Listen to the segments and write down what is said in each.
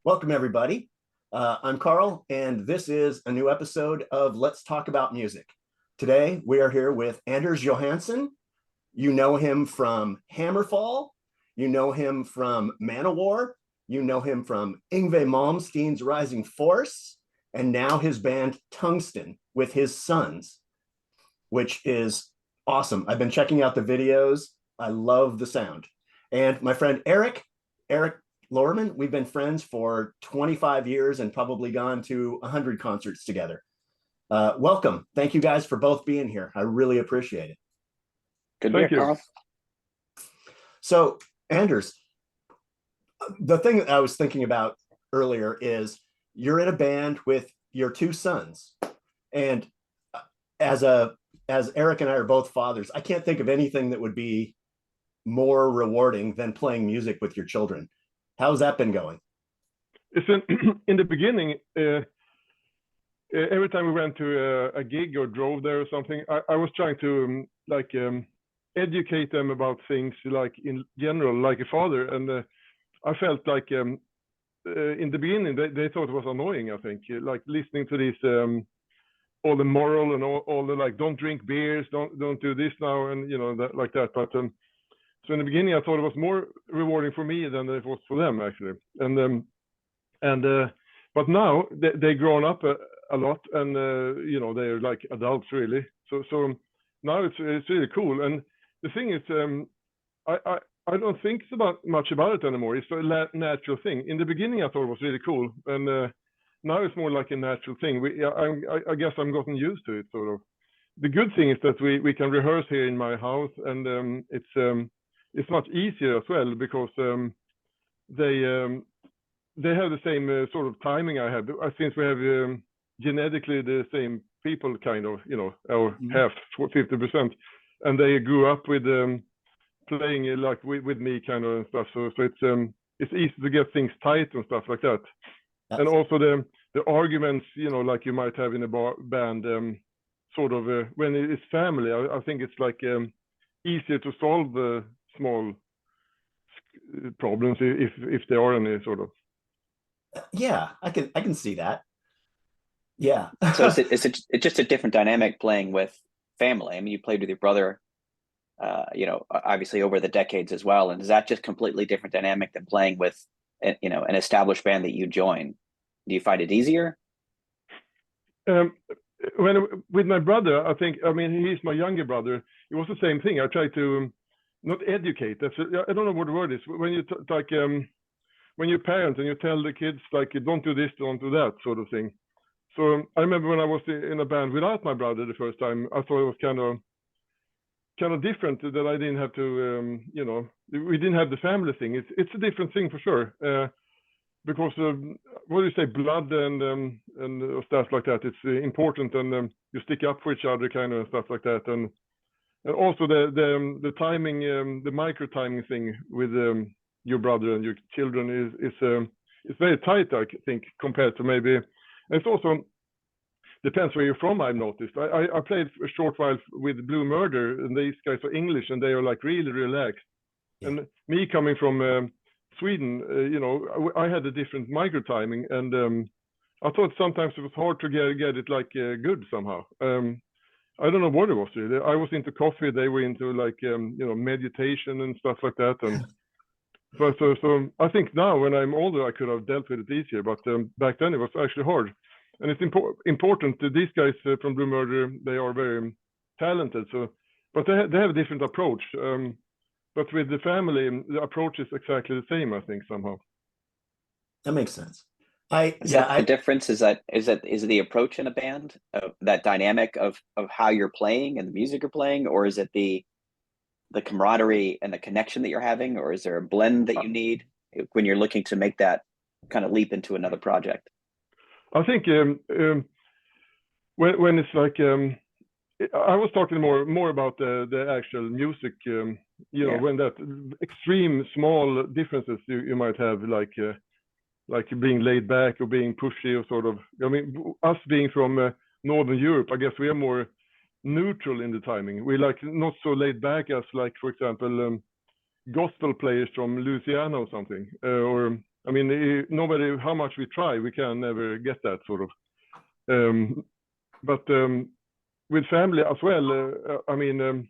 Welcome, everybody. I'm Carl, and this is a new episode of Let's Talk About Music. Today, we are here with Anders Johansson. You know him from Hammerfall. You know him from Manowar. You know him from Yngwie Malmsteen's Rising Force, and now his band TUNGSTEN with his sons, which is awesome. I've been checking out the videos. I love the sound. And my friend Eric Loehrmann, we've been friends for 25 years and probably gone to 100 concerts together. Welcome. Thank you guys for both being here. I really appreciate it. Good to be here, Carl. So, Anders, the thing that I was thinking about earlier is you're in a band with your two sons. And as Eric and I are both fathers, I can't think of anything that would be more rewarding than playing music with your children. How's that been going? It's in the beginning, every time we went to a gig or drove there or something, I was trying to educate them about things like in general, like a father. And I felt like in the beginning, they thought it was annoying, I think, like listening to this, all the moral and all the like, don't drink beers, don't do this now, and that like that. But so in the beginning, I thought it was more rewarding for me than it was for them, actually. But now they've grown up a lot, and they're like adults really. So now it's really cool. And the thing is, I don't think much about it anymore. It's a natural thing. In the beginning, I thought it was really cool, and now it's more like a natural thing. I guess I'm gotten used to it, sort of. The good thing is that we can rehearse here in my house, and it's much easier as well because they have the same sort of timing I have. Since we have genetically the same people, kind of, our half, 50%, and they grew up with playing like with me, kind of, and stuff. So it's easy to get things tight and stuff like that. And also the arguments, like you might have in a band, sort of when it's family, I think it's like easier to solve the small problems if there are any, sort of. Yeah, I can see that. Yeah. So it's just a different dynamic playing with family. I mean, you played with your brother, obviously over the decades as well. And is that just completely different dynamic than playing with, an established band that you join? Do you find it easier? With my brother, I mean, he's my younger brother. It was the same thing. I tried to not educate. I don't know what the word is. When you when you're parent and you tell the kids like, don't do this, don't do that, sort of thing. So I remember when I was in a band without my brother the first time, I thought it was kind of different, that I didn't have to, we didn't have the family thing. It's a different thing for sure. Because what do you say, blood and stuff like that, it's important, and you stick up for each other, kind of stuff like that. And also the timing, the micro timing thing with your brother and your children is very tight, I think, compared to maybe. And it's also depends where you're from. I've noticed. I played a short while with Blue Murder, and these guys are English, and they are like really relaxed. Yeah. And me coming from Sweden, I had a different micro timing, and I thought sometimes it was hard to get it like good somehow. I don't know what it was really. I was into coffee, they were into like meditation and stuff like that, and so I think now when I'm older I could have dealt with it easier, but back then it was actually hard. And it's important to these guys from Blue Murder. They are very talented, but they have a different approach. But with the family, the approach is exactly the same, I think, somehow. That makes sense. The difference is it the approach in a band, that dynamic of how you're playing and the music you're playing, or is it the camaraderie and the connection that you're having, or is there a blend that you need when you're looking to make that kind of leap into another project? I think when it's like I was talking more about the actual music, when that extreme small differences you might have, like being laid back or being pushy, or sort of. I mean, us being from Northern Europe, I guess we are more neutral in the timing. We like not so laid back as, like, for example, gospel players from Louisiana or something, or I mean, nobody, how much we try, we can never get that sort of. But with family as well, I mean,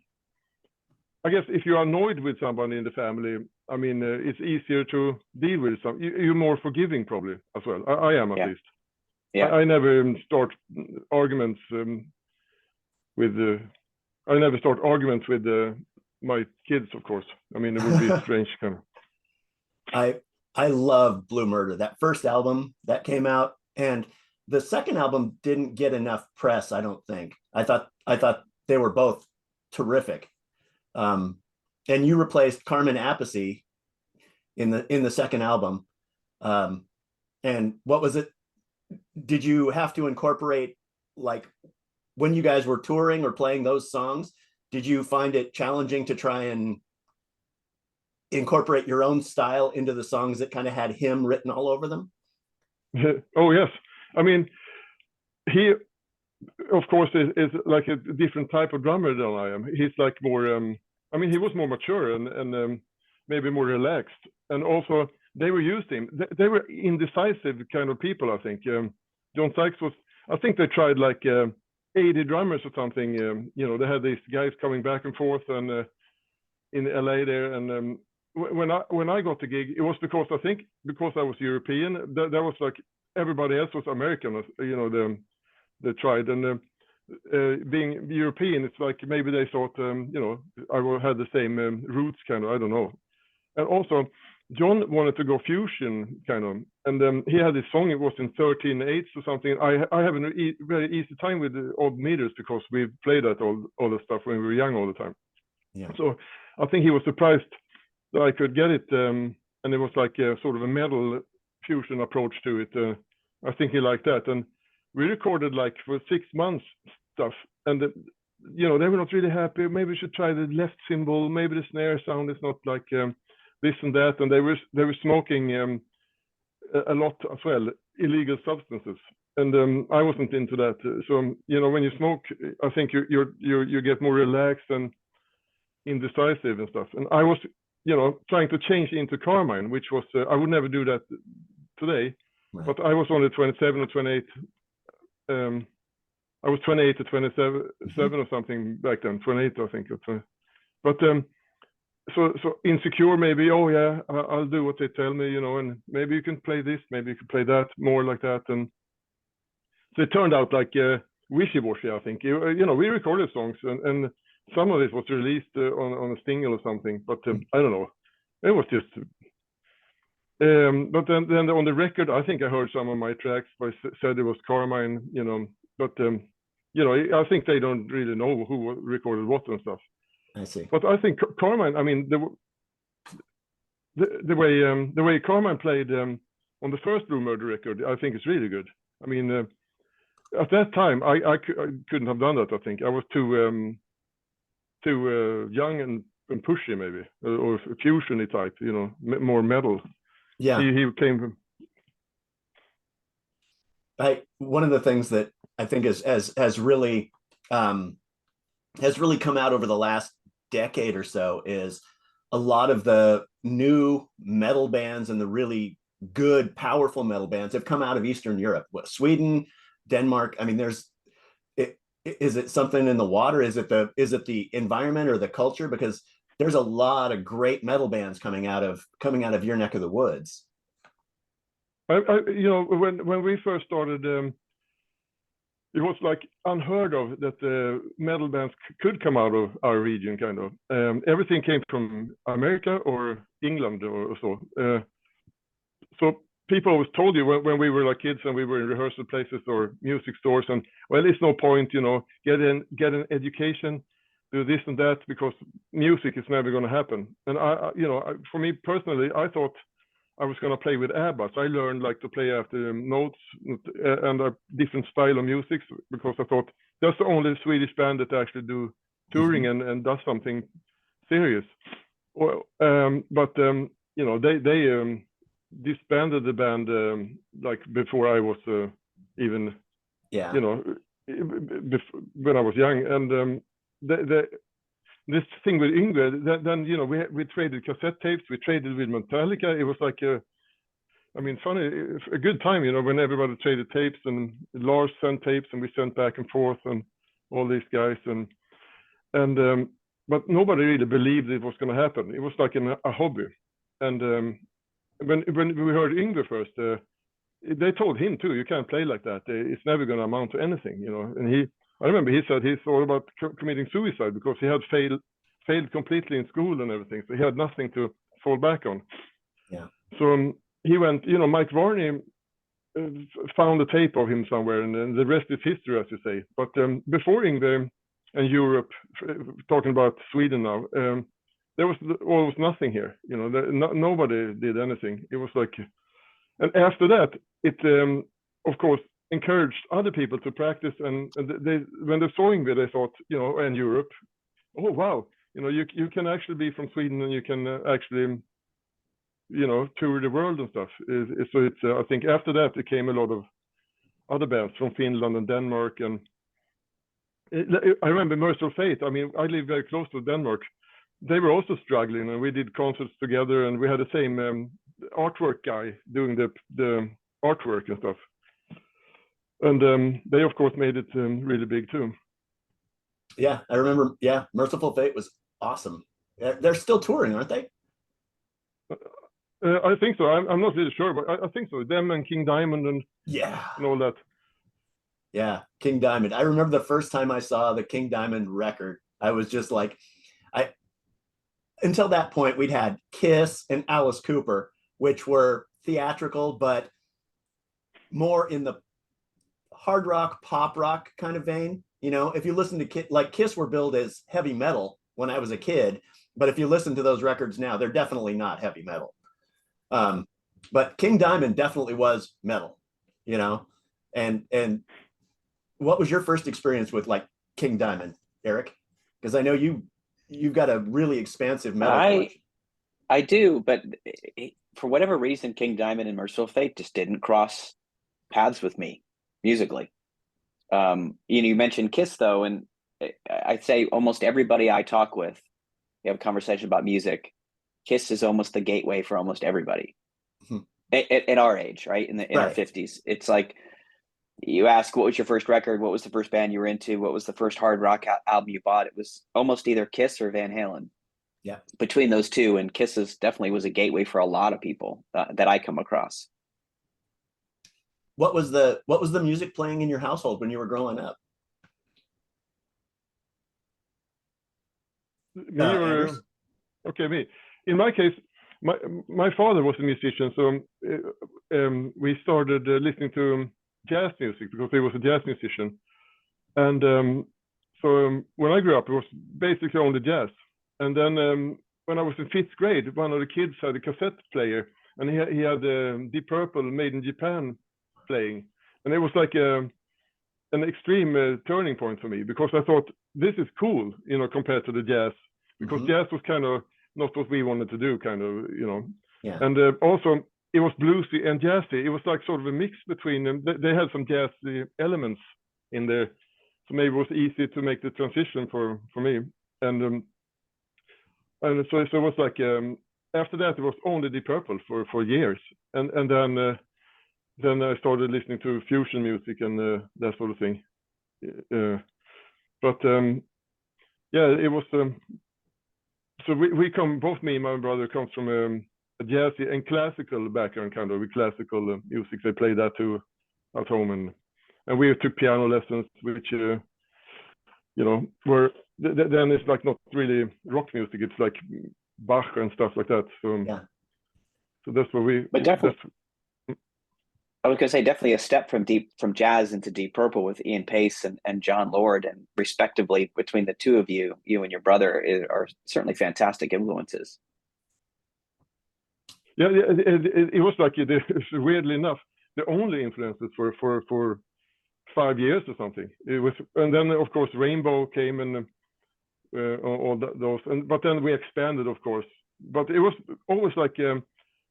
I guess if you're annoyed with somebody in the family, I mean, it's easier to deal with some. You're more forgiving probably as well. I am at least. Yeah. I never start arguments with. I never start arguments with my kids, of course. I mean, it would be strange kind of. I love Blue Murder, that first album that came out, and the second album didn't get enough press, I don't think. I thought they were both terrific. And you replaced Carmen Appice in the second album. And what was it? Did you have to incorporate, like, when you guys were touring or playing those songs, did you find it challenging to try and incorporate your own style into the songs that kind of had him written all over them? Oh yes, I mean, he of course is like a different type of drummer than I am. He's like more I mean, he was more mature and maybe more relaxed, and also they were used to him. They were indecisive kind of people, I think. John Sykes was, I think they tried like 80 drummers or something. You know, they had these guys coming back and forth and in LA there, and when I got the gig, it was because I think because I was European, that was like everybody else was American, you know, they tried, and being European, it's like maybe they thought, you know, I had the same roots kind of, I don't know. And also John wanted to go fusion kind of, and he had this song, it was in 13/8 or something. I have a very easy time with the odd meters because we played that all the stuff when we were young all the time. Yeah. So I think he was surprised that I could get it, and it was like a sort of a metal fusion approach to it. I think he liked that, and we recorded like for 6 months stuff, and you know, they were not really happy. Maybe we should try the left cymbal. Maybe the snare sound is not like this and that, and they were smoking a lot as well, illegal substances, and I wasn't into that. So you know, when you smoke, I think you get more relaxed and indecisive and stuff. And I was, you know, trying to change into Carmine, which was I would never do that today, right. But I was only 27 or 28. I was 28 to 27 or something back then, 28 I think. But so insecure maybe. Oh yeah, I'll do what they tell me, you know, and maybe you can play this, maybe you can play that, more like that. And so it turned out like wishy-washy, I think. You know, we recorded songs, and some of it was released on a single or something, but I don't know. It was just. But then on the record, I think I heard some of my tracks. I said it was Carmine, you know. But you know, I think they don't really know who recorded what and stuff. I see. But I think Carmine, I mean, the way Carmine played on the first Blue Murder record, I think it's really good. I mean, at that time, I couldn't have done that. I think I was too young and pushy, maybe, or fusiony type, you know, more metal. Yeah. He came from. One of the things that I think has really come out over the last decade or so is a lot of the new metal bands and the really good, powerful metal bands have come out of Eastern Europe. Sweden, Denmark. I mean, is it something in the water? Is it the environment or the culture? Because there's a lot of great metal bands coming out of your neck of the woods. You know, when we first started, it was like unheard of that metal bands could come out of our region, kind of. Everything came from America or England or so. So people always told you when we were like kids and we were in rehearsal places or music stores, and well, it's no point, you know, get an education, do this and that, because music is never going to happen. And you know, for me personally, I thought I was going to play with ABBA. So I learned like to play after notes and a different style of music, because I thought that's the only Swedish band that actually do touring and does something serious. Well, but you know, they disbanded the band like before I was even, you know, when I was young. And this thing with Yngwie, then you know, we traded cassette tapes, we traded with Metallica. It was like I mean, funny, a good time, you know, when everybody traded tapes and Lars sent tapes and we sent back and forth and all these guys and but nobody really believed it was going to happen. It was like a hobby. And when we heard Yngwie first, they told him too, you can't play like that. It's never going to amount to anything, you know. And I remember he said he thought about committing suicide because he had failed completely in school and everything. So he had nothing to fall back on. Yeah. So he went, you know, Mike Varney found a tape of him somewhere, and the rest is history, as you say. But before Yngwie and Europe, talking about Sweden now, there was almost nothing here. You know, nobody did anything. It was like, and after that, it of course encouraged other people to practice. And they, when they saw Yngwie, they thought, you know, and Europe, oh wow, you know, you can actually be from Sweden and you can actually, you know, tour the world and stuff. So it's I think after that there came a lot of other bands from Finland and Denmark, and I remember Merciful Fate. I mean, I live very close to Denmark. They were also struggling, and we did concerts together, and we had the same artwork guy doing the artwork and stuff. And they of course made it really big too. Yeah, I remember. Yeah, Merciful Fate was awesome. They're still touring, aren't they? I think so. I'm not really sure, but I think so. Them and King Diamond and all that. Yeah, King Diamond. I remember the first time I saw the King Diamond record. I was just like, until that point, we'd had Kiss and Alice Cooper, which were theatrical, but more in the hard rock, pop rock kind of vein. You know, if you listen to Kiss were billed as heavy metal when I was a kid, but if you listen to those records now, they're definitely not heavy metal. But King Diamond definitely was metal, you know. And what was your first experience with like King Diamond, Eric? Because I know you've got a really expansive metal collection. I do, but for whatever reason, King Diamond and Merciful Fate just didn't cross paths with me musically. You know, you mentioned Kiss though, and I'd say almost everybody I talk with, you have a conversation about music, Kiss is almost the gateway for almost everybody at our age, right? In our 50s. It's like you ask, what was your first record? What was the first band you were into? What was the first hard rock album you bought? It was almost either Kiss or Van Halen. Yeah. Between those two, and Kiss definitely was a gateway for a lot of people that I come across. What was the music playing in your household when you were growing up? Me. In my case, my father was a musician, so we started listening to jazz music because he was a jazz musician. And so when I grew up, it was basically only jazz. And then when I was in 5th grade, one of the kids had a cassette player, and he had Deep Purple, Made in Japan playing. And it was like an extreme turning point for me, because I thought, this is cool, you know, compared to the jazz, because jazz was kind of not what we wanted to do, kind of, you know. Yeah. And also it was bluesy and jazzy. It was like sort of a mix between them. They had some jazzy elements in there, so maybe it was easy to make the transition for me. And so it was like after that it was only Deep Purple for years, and then I started listening to fusion music and that sort of thing. But it was. So we come, both me and my brother comes from a jazzy and classical background, kind of with classical music. They play that too at home, and we took piano lessons, which you know, were then it's like not really rock music. It's like Bach and stuff like that. So so that's what we. But definitely, I was gonna say definitely a step from jazz into Deep Purple with Ian Pace and John Lord, and respectively between the two of you and your brother are certainly fantastic influences. Yeah, it was like weirdly enough the only influences for 5 years or something. It was, and then of course Rainbow came and all those, but then we expanded, of course. But it was always like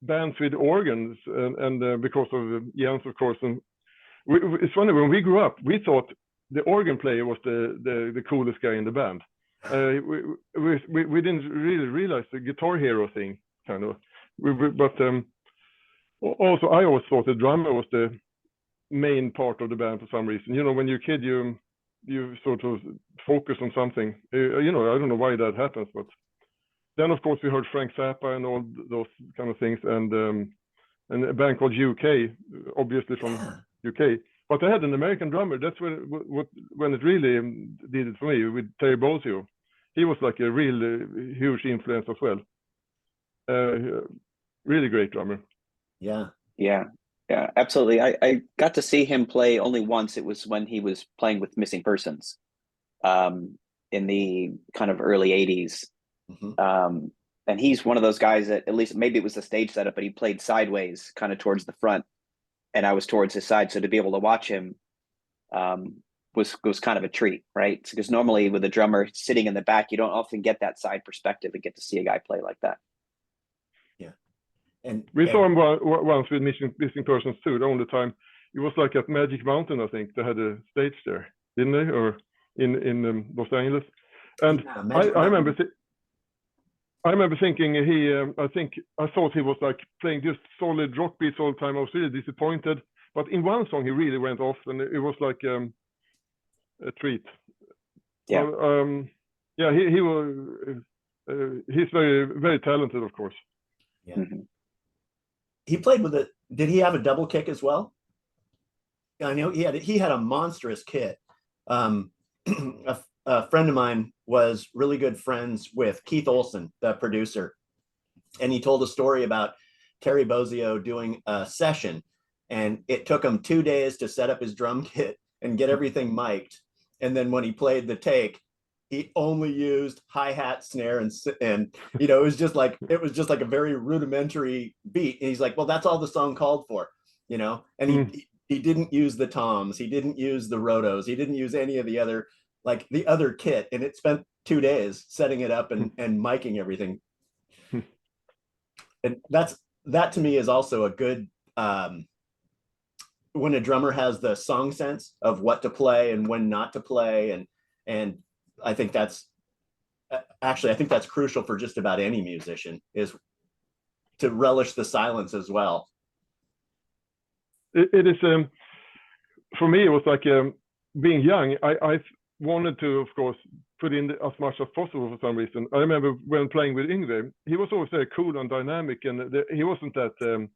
bands with organs, and because of Jens, of course. And it's funny, when we grew up, we thought the organ player was the coolest guy in the band. We didn't really realize the Guitar Hero thing, kind of. But Also, I always thought the drummer was the main part of the band for some reason. You know, when you're a kid, you sort of focus on something. You know, I don't know why that happens, but then of course we heard Frank Zappa and all those kind of things, and a band called UK, obviously from UK. But I had an American drummer. That's when it really did it for me, with Terry Bozzio. He was like a real huge influence as well. Really great drummer. Yeah, absolutely. I got to see him play only once. It was when he was playing with Missing Persons in the kind of early 80s. Mm-hmm. And he's one of those guys that, at least maybe it was the stage setup, but he played sideways kind of towards the front, and I was towards his side. So to be able to watch him was kind of a treat, right? Because normally with a drummer sitting in the back, you don't often get that side perspective and get to see a guy play like that. Yeah. And we saw him once with Missing Persons too. The only time it was like at Magic Mountain, I think they had a stage there, didn't they? Or in Los Angeles. And yeah, I remember thinking I thought he was like playing just solid rock beats all the time. I was really disappointed, but in one song he really went off, and it was like a treat. Yeah. Yeah, he was. He's very, very talented, of course. Yeah. Mm-hmm. He played with did he have a double kick as well? I know he had a monstrous kit. A friend of mine was really good friends with Keith Olsen, the producer, and he told a story about Terry Bozzio doing a session, and it took him 2 days to set up his drum kit and get everything mic'd. And then when he played the take, he only used hi-hat, snare, and you know, it was just like a very rudimentary beat. And he's like, well, that's all the song called for, you know. And he didn't use the toms, he didn't use the rotos, he didn't use any of the other kit, and it spent 2 days setting it up and micing everything. And that to me is also a good when a drummer has the song sense of what to play and when not to play, and I think that's crucial for just about any musician, is to relish the silence as well. It is for me, it was like being young, I wanted to, of course, put in as much as possible for some reason. I remember when playing with Yngwie, he was always very cool and dynamic, and he wasn't that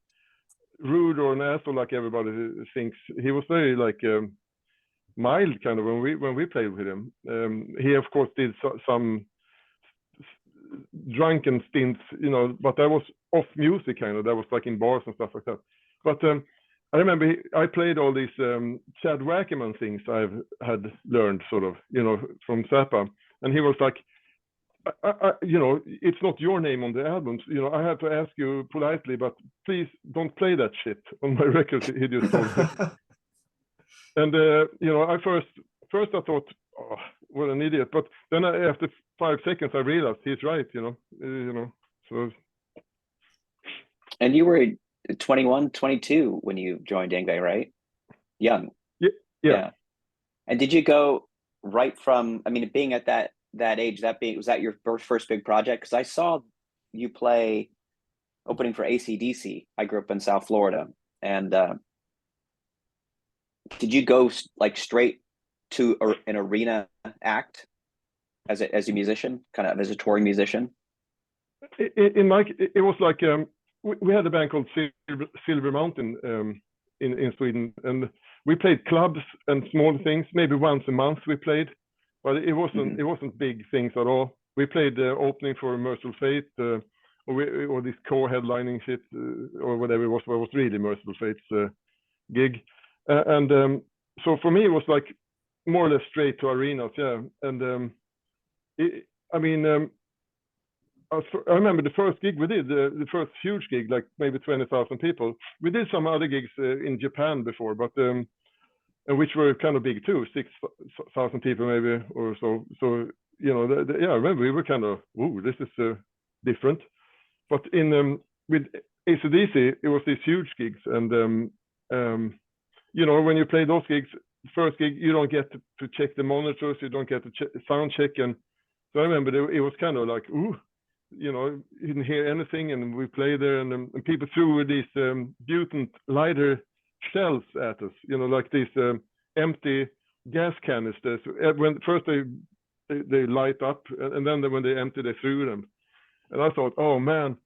rude or an asshole like everybody thinks. He was very like mild kind of when we played with him. He of course did some drunken stints, you know, but that was off music kind of. That was like in bars and stuff like that. But I remember I played all these Chad Wackerman things I've had learned, sort of, you know, from Zappa, and he was like, you know, it's not your name on the albums. You know, I have to ask you politely, but please don't play that shit on my records. He just told me. And you know, I first I thought, oh, what an idiot. But then after 5 seconds, I realized he's right. You know. So. And you were 21, 22 when you joined Yngwie, right? Young. Yeah. And did you go right from? I mean, being at that age, was that your first big project? Because I saw you play opening for AC/DC. I grew up in South Florida, and did you go like straight to an arena act as a musician, kind of as a touring musician? It was like we had a band called Silver Mountain in Sweden, and we played clubs and small things. Maybe once a month we played. But it wasn't big things at all. We played the opening for Merciful Fate, or this co-headlining shit, or whatever it was. But it was really Merciful Fate's gig, and so for me it was like more or less straight to arenas, yeah. And I remember the first gig we did, the first huge gig, like maybe 20,000 people. We did some other gigs in Japan before, but. Which were kind of big too, 6,000 people maybe or so. So, you know, I remember we were kind of, ooh, this is different. But with AC/DC, it was these huge gigs. And, you know, when you play those gigs, first gig, you don't get to check the monitors, you don't get to sound check. And so I remember it was kind of like, ooh, you didn't hear anything, and we played there, and people threw these mutant lighter shells at us, like these empty gas canisters. When first they light up, and then when they empty, they threw them. And I thought, oh man,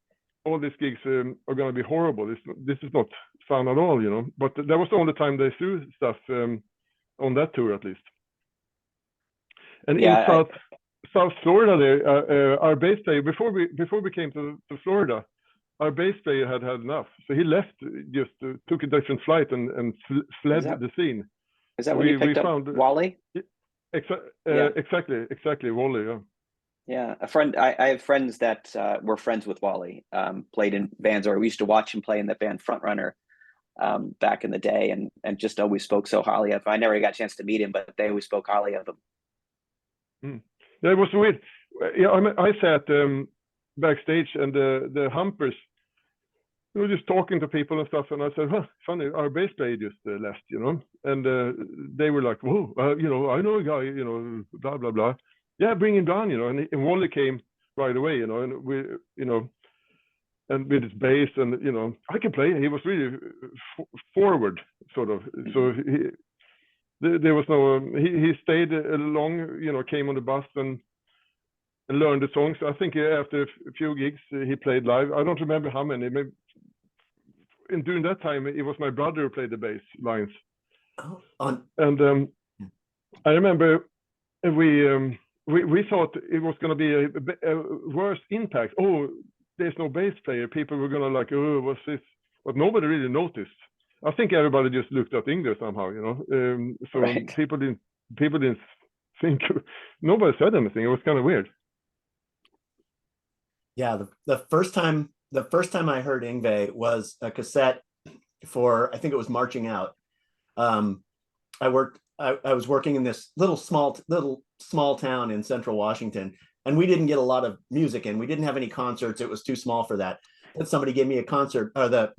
all these gigs are going to be horrible. This is not fun at all, But that was the only time they threw stuff on that tour, at least. And in South Florida, there, our bass player, before we came to Florida, our bass player had enough, so he left, just took a different flight and fled the scene. Is that when you picked up Wally? Exactly, Wally. Yeah. Yeah, a friend. I have friends that were friends with Wally. Played in bands, or we used to watch him play in the band Frontrunner back in the day, and just always spoke so highly of him. I never got a chance to meet him, but they always spoke highly of him. Yeah, it was weird. Yeah, I sat backstage, and the Humpers, we were just talking to people and stuff, and I said, funny, our bass player just left, and they were like, whoa, I know a guy, blah, blah, blah. Yeah, bring him down, and Wally came right away, and we, and with his bass, and, I can play. He was really forward, sort of. So there was no, he stayed along, came on the bus and learned the songs. I think after a few gigs, he played live. I don't remember how many. Maybe, and during that time, it was my brother who played the bass lines. And I remember we thought it was going to be a worse impact. Oh, there's no bass player. People were going to like, oh, what's this? But nobody really noticed. I think everybody just looked at Yngwie somehow, So right. people didn't think. Nobody said anything. It was kind of weird. Yeah, the first time I heard Yngwie was a cassette for, I think it was Marching Out. I was working in this little small town in central Washington, and we didn't get a lot of music in. We didn't have any concerts. It was too small for that. But somebody gave me a concert, or the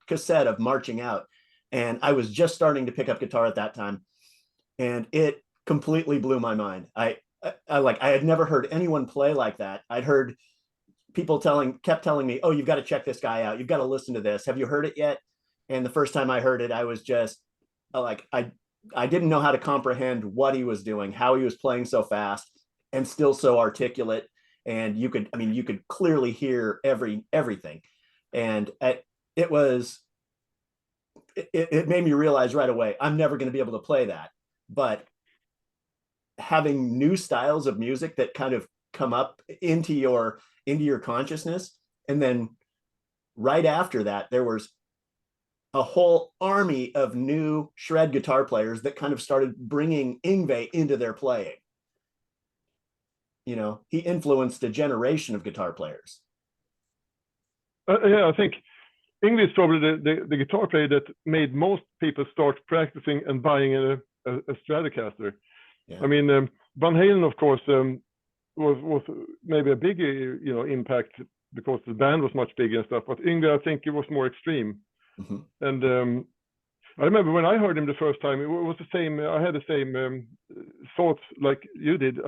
cassette of Marching Out, and I was just starting to pick up guitar at that time, and it completely blew my mind. I had never heard anyone play like that. I'd heard people kept telling me, oh, you've got to check this guy out. You've got to listen to this. Have you heard it yet? And the first time I heard it, I was just like, I didn't know how to comprehend what he was doing, how he was playing so fast and still so articulate. And you could clearly hear everything. And it made me realize right away, I'm never going to be able to play that. But having new styles of music that kind of come up into your consciousness, and then right after that, there was a whole army of new shred guitar players that kind of started bringing Yngwie into their playing. He influenced a generation of guitar players. Yeah, I think Yngwie is probably the guitar player that made most people start practicing and buying a Stratocaster. Yeah. I mean, Van Halen, of course, was maybe a bigger, impact because the band was much bigger and stuff. But Yngwie, I think it was more extreme. Mm-hmm. And I remember when I heard him the first time, it was the same. I had the same thoughts like you did.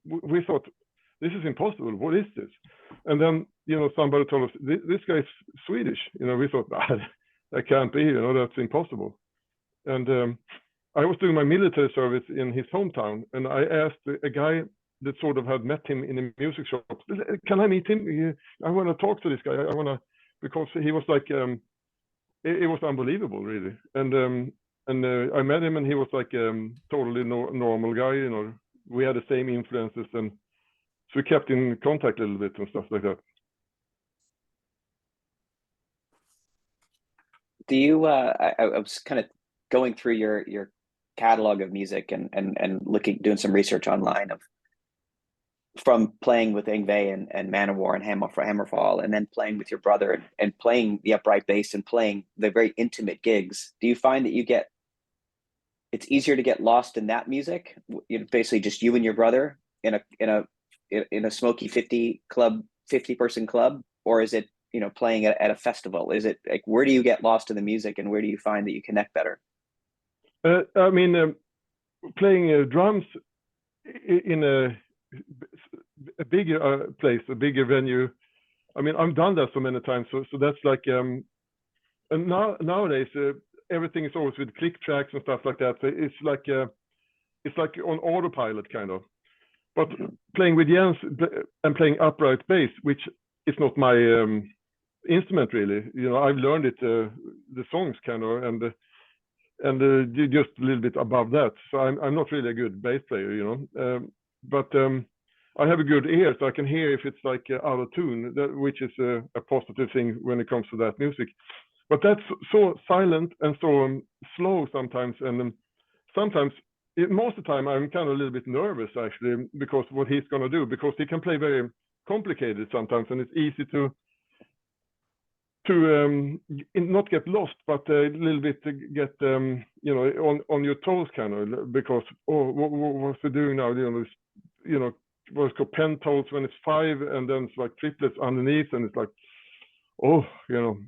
We thought, this is impossible. What is this? And then, somebody told us, this guy's Swedish. We thought, that can't be. That's impossible. And I was doing my military service in his hometown, and I asked a guy that sort of had met him in a music shop, can I meet him? I want to talk to this guy. I want to, because he was like, it was unbelievable, really. And I met him, and he was like totally normal guy. We had the same influences, and so we kept in contact a little bit and stuff like that. Do you? I was kind of going through your catalog of music and doing some research online from playing with Yngwie and Manowar and Hammerfall, and then playing with your brother and playing the upright bass and playing the very intimate gigs. Do you find that it's easier to get lost in that music? Basically just you and your brother in a smoky 50-person club, or is it, playing at a festival? Is it like, where do you get lost in the music, and where do you find that you connect better? I mean, playing drums in a a bigger place, a bigger venue. I mean, I've done that so many times, so that's like, and nowadays everything is always with click tracks and stuff like that. So it's like on autopilot kind of. But playing with Jens and playing upright bass, which is not my instrument really. You know, I've learned it, the songs kind of, and just a little bit above that. So I'm not really a good bass player, you know. But I have a good ear, so I can hear if it's like out of tune, which is a positive thing when it comes to that music. But that's so silent and so slow sometimes, and sometimes, most of the time, I'm kind of a little bit nervous actually, because what he's gonna do, because he can play very complicated sometimes, and it's easy to not get lost, but a little bit to get you know, on your toes kind of, because what's he doing now? You know, what's called pentones when it's 5, and then it's like triplets underneath, and it's like, oh, you know,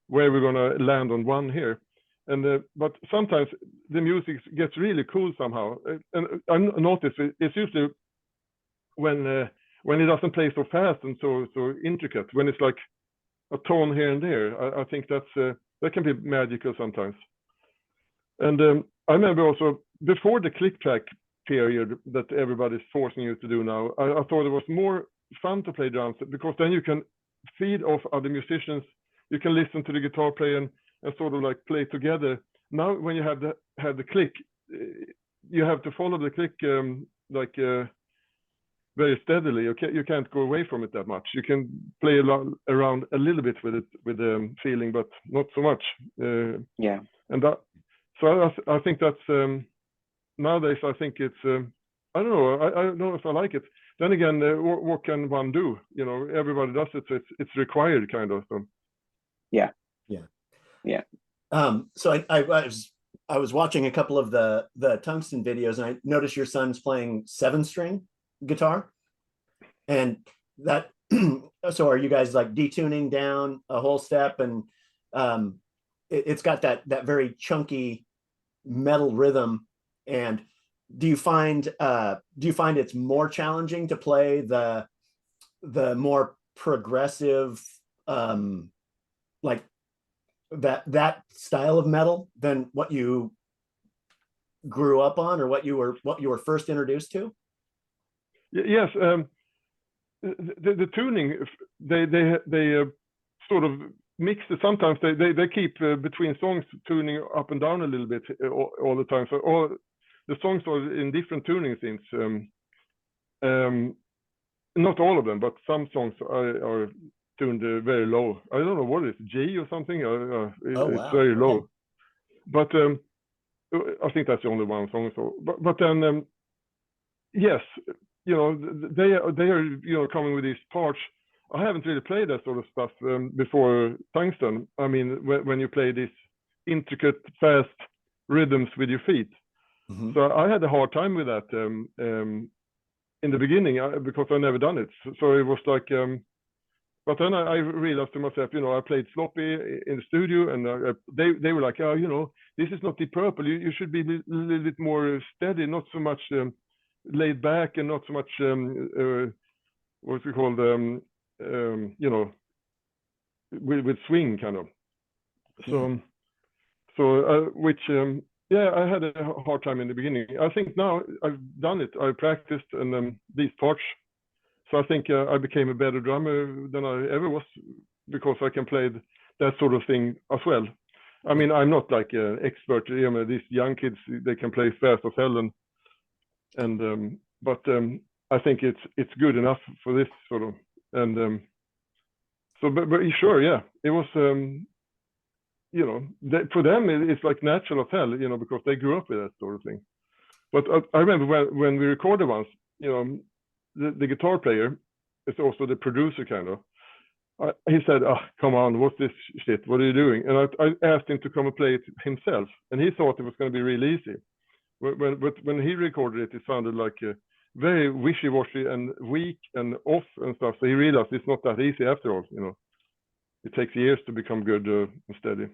where we're gonna land on 1 here. And but sometimes the music gets really cool somehow, and I noticed it's usually when it doesn't play so fast and so intricate, when it's like a tone here and there. I think that's that can be magical sometimes. And I remember also before the click track period that everybody's forcing you to do now, I thought it was more fun to play drums, because then you can feed off other musicians, you can listen to the guitar player and sort of like play together. Now when you have the click, you have to follow the click very steadily. You can't go away from it that much. You can play around a little bit with it, with the feeling, but not so much. Yeah. And that, so I think that's nowadays. I think it's I don't know. I don't know if I like it. Then again, what can one do? You know, everybody does it, so it's required kind of. So. Yeah. Yeah. Yeah. So I was watching a couple of the Tungsten videos, and I noticed your son's playing 7-string guitar, and that so are you guys like detuning down a whole step, and it's got that very chunky metal rhythm, and do you find it's more challenging to play the more progressive like that style of metal than what you grew up on, or what you were first introduced to? Yes, the tuning, they sort of mix it. Sometimes they keep between songs tuning up and down a little bit all the time. So all the songs are in different tuning scenes. Not all of them, but some songs are tuned very low. I don't know what it is, G or something. Oh, it's wow. very low. Okay. But I think that's the only one song. So, but then yes, you know, they are you know, coming with these parts. I haven't really played that sort of stuff before Tungsten. I mean, when you play these intricate, fast rhythms with your feet. Mm-hmm. So I had a hard time with that in the beginning because I never done it. So it was like, but then I realized to myself, you know, I played sloppy in the studio, and they were like, oh, you know, this is not Deep Purple. You should be a little bit more steady, not so much laid back, and not so much what's it called, you know, with swing kind of. So, which yeah, I had a hard time in the beginning. I think now I've done it. I practiced and these parts. So I think I became a better drummer than I ever was, because I can play that sort of thing as well. I mean, I'm not like an expert. You know, these young kids, they can play fast as hell, but I think it's good enough for this sort of. And so, but sure, yeah, it was. You know, for them it's like natural as hell, you know, because they grew up with that sort of thing. But I remember when we recorded once, you know, the guitar player is also the producer kind of. He said, "Oh, come on, what's this shit? What are you doing?" And I asked him to come and play it himself, and he thought it was going to be really easy. But when he recorded it, it sounded like very wishy-washy and weak and off and stuff. So he realized it's not that easy after all, you know. It takes years to become good and steady.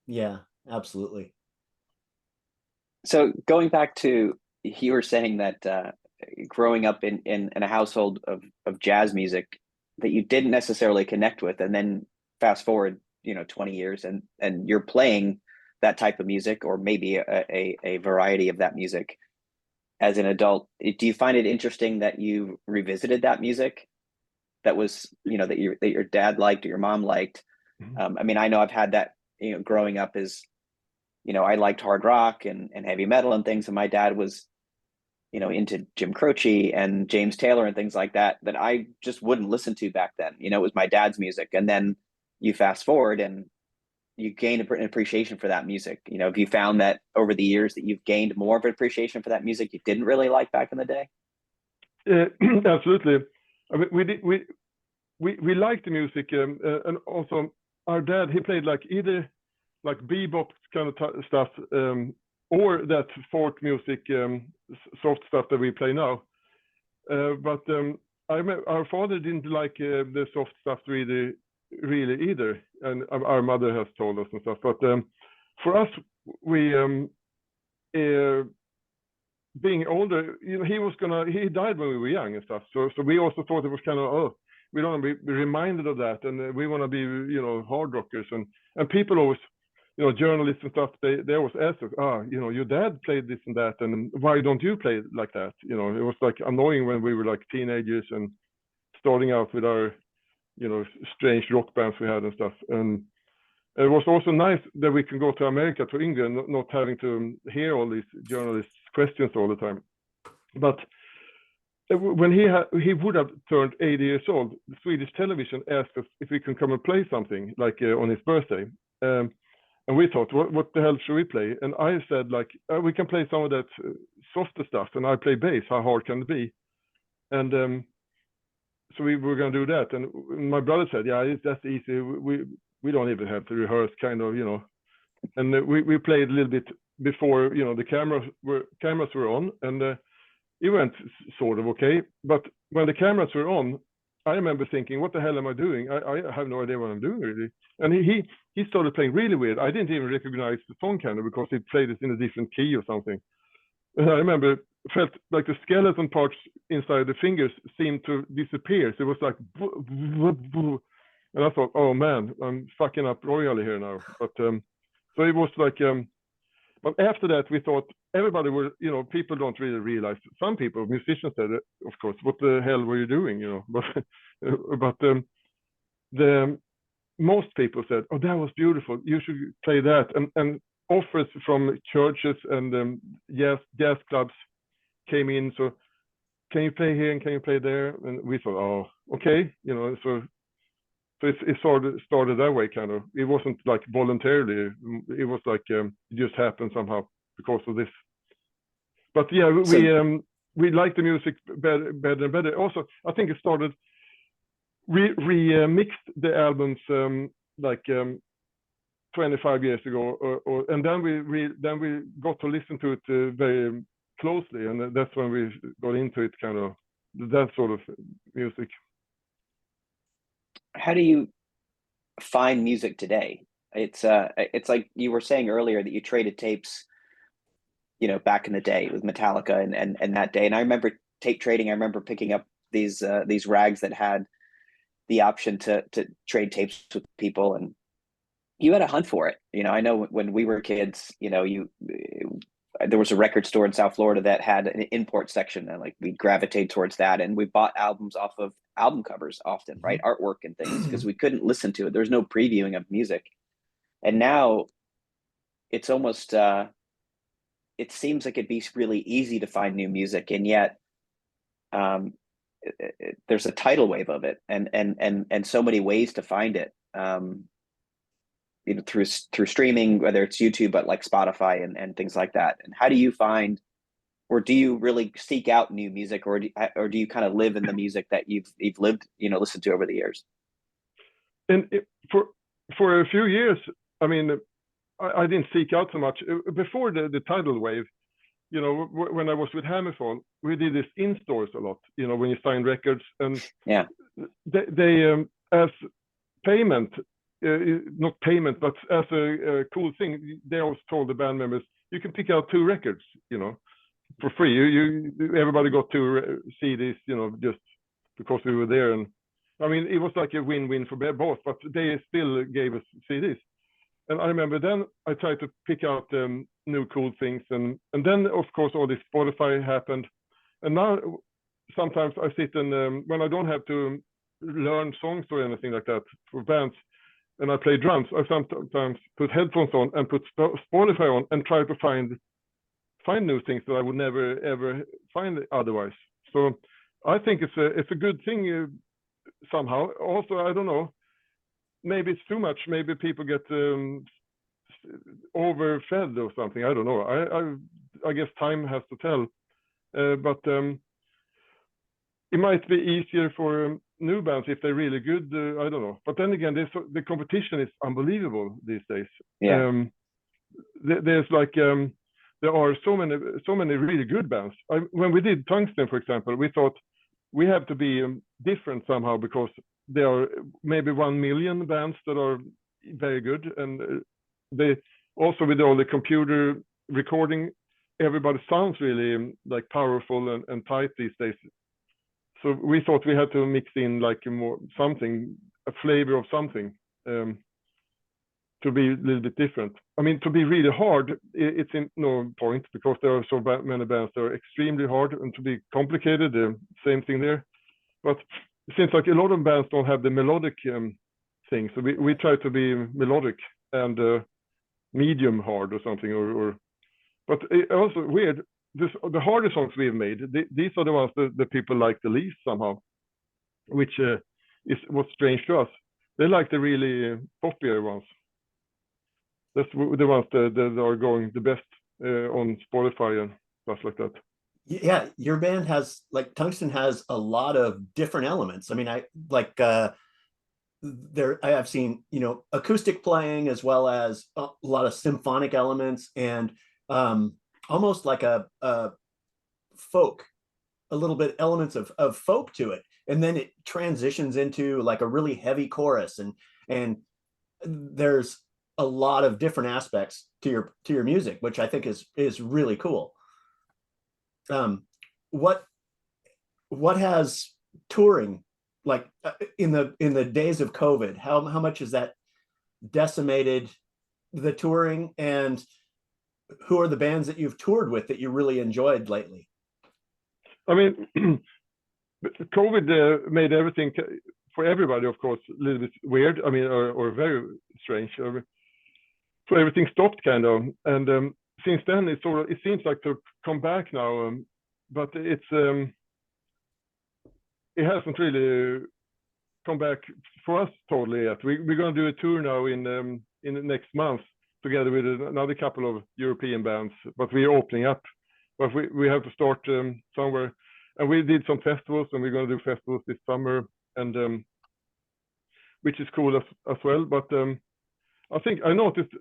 Yeah, absolutely. So going back to, you were saying that growing up in a household of jazz music that you didn't necessarily connect with, and then fast forward 20 years and you're playing that type of music, or maybe a variety of that music as an adult. Do you find it interesting that you revisited that music that was that your dad liked or your mom liked? I mean, I know I've had that growing up as I liked hard rock and heavy metal and things, and my dad was into Jim Croce and James Taylor and things like that I just wouldn't listen to back then. It was my dad's music. And then you fast forward and you gain an appreciation for that music. Have you found that over the years that you've gained more of an appreciation for that music you didn't really like back in the day? Absolutely. I mean, we liked the music, and also our dad, he played either bebop kind of stuff, or that folk music, soft stuff that we play now. But I remember our father didn't like the soft stuff really either, and our mother has told us and stuff. But for us, we being older, he died when we were young and stuff. So we also thought it was kind of, we don't want to be reminded of that, and we want to be hard rockers, and people always, journalists and stuff, they always ask us, your dad played this and that, and why don't you play like that? It was annoying when we were teenagers and starting out with our strange rock bands we had and stuff. And it was also nice that we can go to America, to England, not having to hear all these journalists' questions all the time. But when he would have turned 80 years old, the Swedish television asked us if we can come and play something on his birthday. And we thought, what the hell should we play? And I said, we can play some of that softer stuff. And I play bass. How hard can it be? And so we were going to do that. And my brother said, yeah, that's easy. We don't even have to rehearse, kind of. And we played a little bit before, the cameras were on. And it went sort of okay. But when the cameras were on, I remember thinking, what the hell am I doing? I have no idea what I'm doing, really. And he started playing really weird. I didn't even recognize the song, kind of, because he played it in a different key or something. And I remember felt like the skeleton parts inside the fingers seemed to disappear. So it was like, and I thought, oh man, I'm fucking up royally here now. But so it was but after that, we thought everybody were, people don't really realize. Some people, musicians said, of course, what the hell were you doing, But the most people said, oh, that was beautiful. You should play that. And offers from churches and jazz clubs came in. So can you play here and can you play there? And we thought, oh, okay, So it started that way, kind of. It wasn't voluntarily. It was it just happened somehow because of this. But yeah, we liked the music better and better. Also, I think it started. We mixed the albums 25 years ago, and then we got to listen to it very closely, and that's when we got into it, kind of that sort of music. How do you find music today? It's like you were saying earlier that you traded tapes, back in the day with Metallica and that day. And I remember tape trading. I remember picking up these rags that had the option to trade tapes with people, and you had to hunt for it. I know when we were kids, there was a record store in South Florida that had an import section, and we gravitate towards that, and we bought albums off of album covers often, right? Artwork and things, because we couldn't listen to it. There's no previewing of music. And now it's almost it seems like it'd be really easy to find new music, and yet there's a tidal wave of it, and so many ways to find it, through streaming, whether it's YouTube, but like Spotify and things like that. And how do you find, or do you really seek out new music, or do you kind of live in the music that you've lived, listened to over the years? And for a few years, I mean, I didn't seek out so much before the tidal wave. When I was with Hammerfall, we did this in stores a lot. When you sign records, and yeah, they as payment, not payment, but as a cool thing, they always told the band members, you can pick out 2 records, for free. Everybody got to see this, just because we were there. And I mean, it was like a win-win for both, but they still gave us CDs. And I remember then I tried to pick out new cool things. And then, of course, all this Spotify happened. And now sometimes I sit and when I don't have to learn songs or anything like that for bands, and I play drums, I sometimes put headphones on and put Spotify on and try to find new things that I would never ever find otherwise. So I think it's a good thing somehow. Also, I don't know, maybe it's too much. Maybe people get overfed or something. I don't know. I guess time has to tell. But it might be easier for new bands if they're really good. I don't know. But then again, the competition is unbelievable these days. Yeah. There's like there are so many really good bands. When we did Tungsten, for example, we thought we have to be different somehow, because there are maybe 1 million bands that are very good, and they also, with all the computer recording, everybody sounds really like powerful and tight these days. So we thought we had to mix in like a flavor of something, to be a little bit different. I mean, to be really hard, it's in no point, because there are so many bands that are extremely hard, and to be complicated, same thing there. But it seems like a lot of bands don't have the melodic thing, so we try to be melodic and medium hard or something. But it also weird. The hardest songs we've made, these are the ones that people like the least somehow, which was strange to us. They like the really popular ones. That's the ones that are going the best on Spotify and stuff like that. Yeah, your band has, like, Tungsten has a lot of different elements. I mean, I have seen, acoustic playing, as well as a lot of symphonic elements, and almost like a folk, a little bit elements of folk to it, and then it transitions into like a really heavy chorus, and there's a lot of different aspects to your music, which I think is really cool. What has touring like in the days of COVID? How much has that decimated the touring, and who are the bands that you've toured with that you really enjoyed lately? I mean, COVID made everything for everybody, of course, a little bit weird. I mean, or very strange. So everything stopped kind of, and since then it seems like to come back now, but it hasn't really come back for us totally yet. We're going to do a tour now in the next month together with another couple of European bands, but we're opening up. But we have to start somewhere, and we did some festivals, and we're going to do festivals this summer, and which is cool as well. But I think I noticed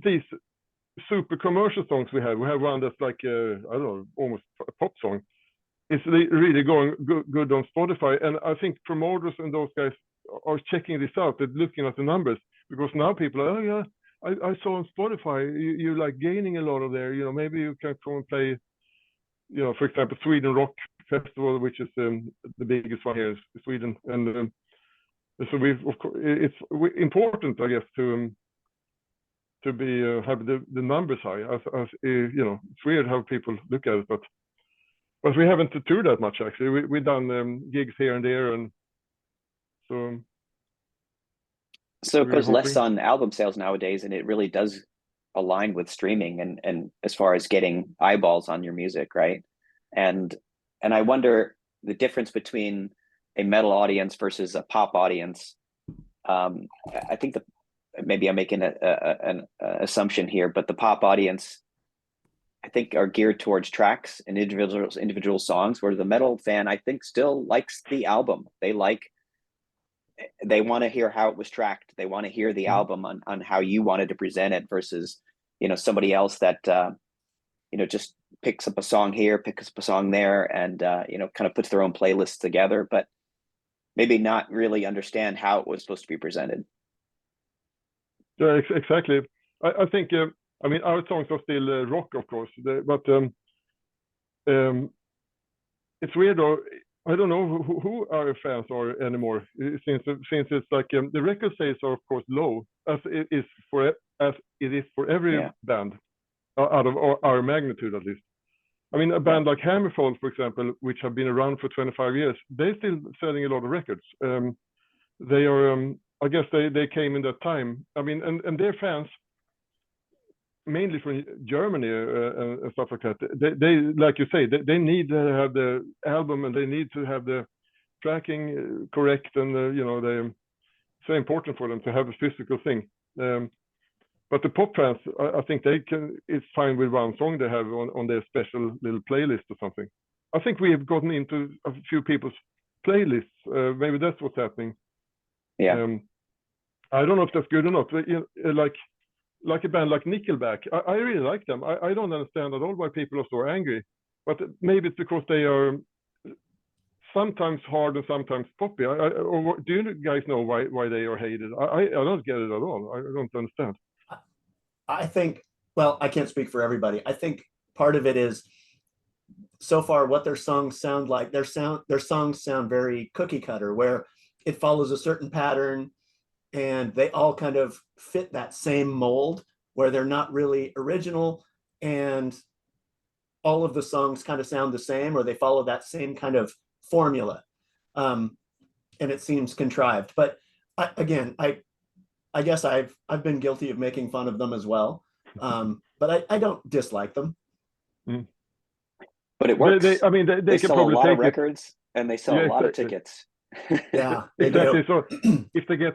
these super commercial songs we have one that's like I don't know, almost a pop song. It's really going good on Spotify, and I think promoters and those guys are checking this out. They're looking at the numbers, because now people are, oh yeah, I saw on Spotify you're like gaining a lot of there. Maybe you can come and play, for example, Sweden Rock Festival, which is the biggest one here in Sweden, and so of course it's important, I guess, to be have the numbers high. As it's weird how people look at it, but we haven't toured that much actually. We've done gigs here and there, and so it goes less on album sales nowadays, and it really does align with streaming and as far as getting eyeballs on your music, right? And I wonder the difference between a metal audience versus a pop audience. I think maybe I'm making an assumption here, but the pop audience, I think, are geared towards tracks and individual songs, where the metal fan, I think, still likes the album. They want to hear how it was tracked. They want to hear the album on how you wanted to present it, versus somebody else that just picks up a song here, picks up a song there, and kind of puts their own playlists together, but maybe not really understand how it was supposed to be presented. Yeah, exactly. I think I mean, our songs are still rock, of course, but it's weird though. I don't know who our fans are anymore, since it's like the record sales are of course low, as it is for every band out of our magnitude at least. I mean, a band like Hammerfall, for example, which have been around for 25 years, they're still selling a lot of records. They are, I guess they came in that time. I mean, and their fans, mainly from Germany and stuff like that, they like you say, they need to have the album and they need to have the tracking correct, and it's so important for them to have a physical thing. But the pop fans, I think it's fine with one song they have on their special little playlist or something. I think we have gotten into a few people's playlists. Maybe that's what's happening. Yeah. I don't know if that's good or not. But, like a band like Nickelback, I really like them. I don't understand at all why people are so angry. But maybe it's because they are sometimes hard and sometimes poppy. Do you guys know why they are hated? I don't get it at all. I don't understand. I think, well, I can't speak for everybody. I think part of it is, so far what their songs sound like, their songs sound very cookie cutter, where it follows a certain pattern and they all kind of fit that same mold, where they're not really original and all of the songs kind of sound the same, or they follow that same kind of formula. And it seems contrived. But I guess I've been guilty of making fun of them as well, but I don't dislike them. But it works. They can sell probably a lot take of records, and they sell a lot of tickets. Yeah, exactly. So if they get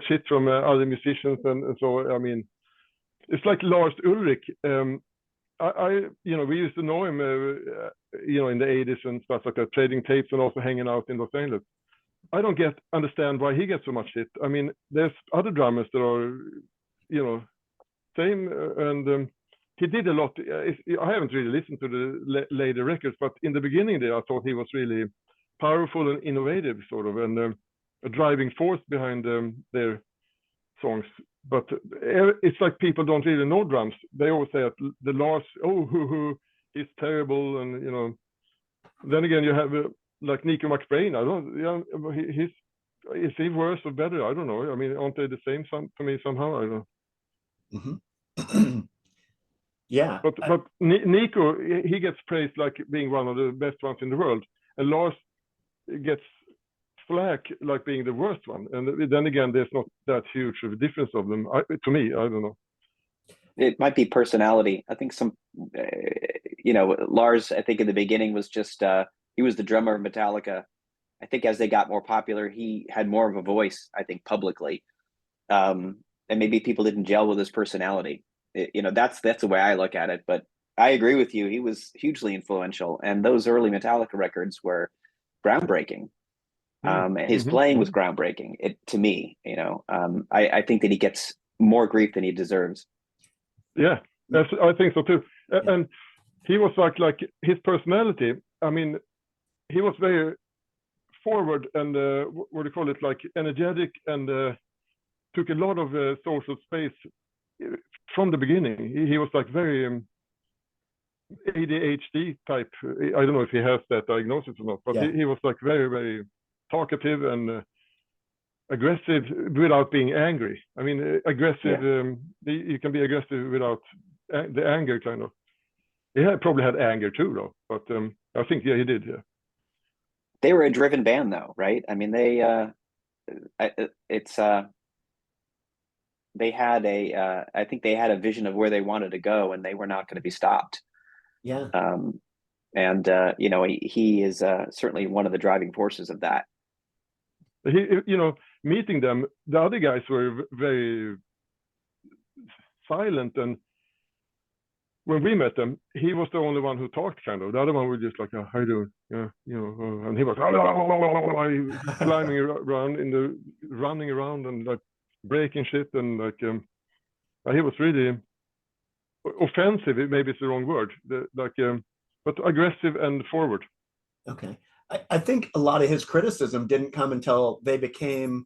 shit from other musicians, and so I mean, it's like Lars Ulrich. We used to know him, in the 80s and stuff like that, trading tapes and also hanging out in Los Angeles. I don't understand why he gets so much shit. I mean, there's other drummers that are, same, and he did a lot. I haven't really listened to the later records, but in the beginning there, I thought he was really powerful and innovative, sort of, and a driving force behind their songs. But it's like people don't really know drums. They always say that the Lars, he's terrible, and Then again, you have like Nico McBrain. Is he worse or better? I don't know. I mean, aren't they the same to me somehow? I don't know. Mm-hmm. Yeah. But Nico, he gets praised like being one of the best ones in the world, and Lars gets flack like being the worst one. And then again, there's not that huge of a difference of them. To me, I don't know. It might be personality. I think Lars, I think in the beginning was just, he was the drummer of Metallica. I think as they got more popular, he had more of a voice, I think, publicly. And maybe people didn't gel with his personality. That's the way I look at it. But I agree with you. He was hugely influential. And those early Metallica records were groundbreaking. And his playing was groundbreaking, to me. I think that he gets more grief than he deserves. Yeah, I think so too. And he was like his personality. I mean, he was very forward and what do you call it? Like energetic, and took a lot of social space from the beginning. He was like very ADHD type. I don't know if he has that diagnosis or not, but he was like very, very talkative and aggressive without being angry. I mean, aggressive. You can be aggressive without the anger, kind of. He probably had anger too, though. But I think he did. Yeah. They were a driven band, though, right? I mean, they had I think they had a vision of where they wanted to go, and they were not going to be stopped. Yeah. He is certainly one of the driving forces of that. Meeting them, the other guys were very silent, and when we met them, he was the only one who talked, kind of. The other one was just like, "How you doing?" Yeah, and he was climbing around running around and like breaking shit, and like he was really offensive. Maybe it's the wrong word, but aggressive and forward. Okay. I think a lot of his criticism didn't come until they became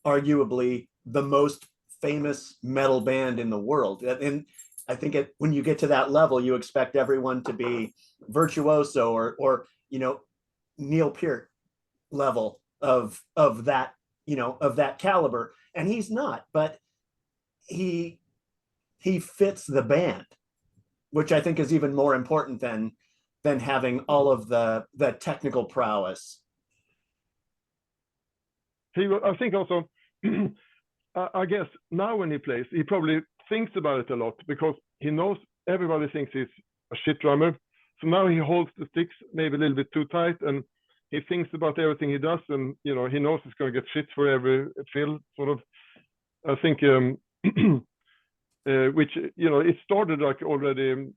arguably the most famous metal band in the world. And I think when you get to that level, you expect everyone to be virtuoso or Neil Peart level of that, of that caliber. And he's not, but he fits the band, which I think is even more important than having all of the technical prowess. I think also, I guess now when he plays, he probably thinks about it a lot because he knows everybody thinks he's a shit drummer. So now he holds the sticks maybe a little bit too tight, and he thinks about everything he does, and he knows he's going to get shit for every fill. Sort of, I think, which it started like already.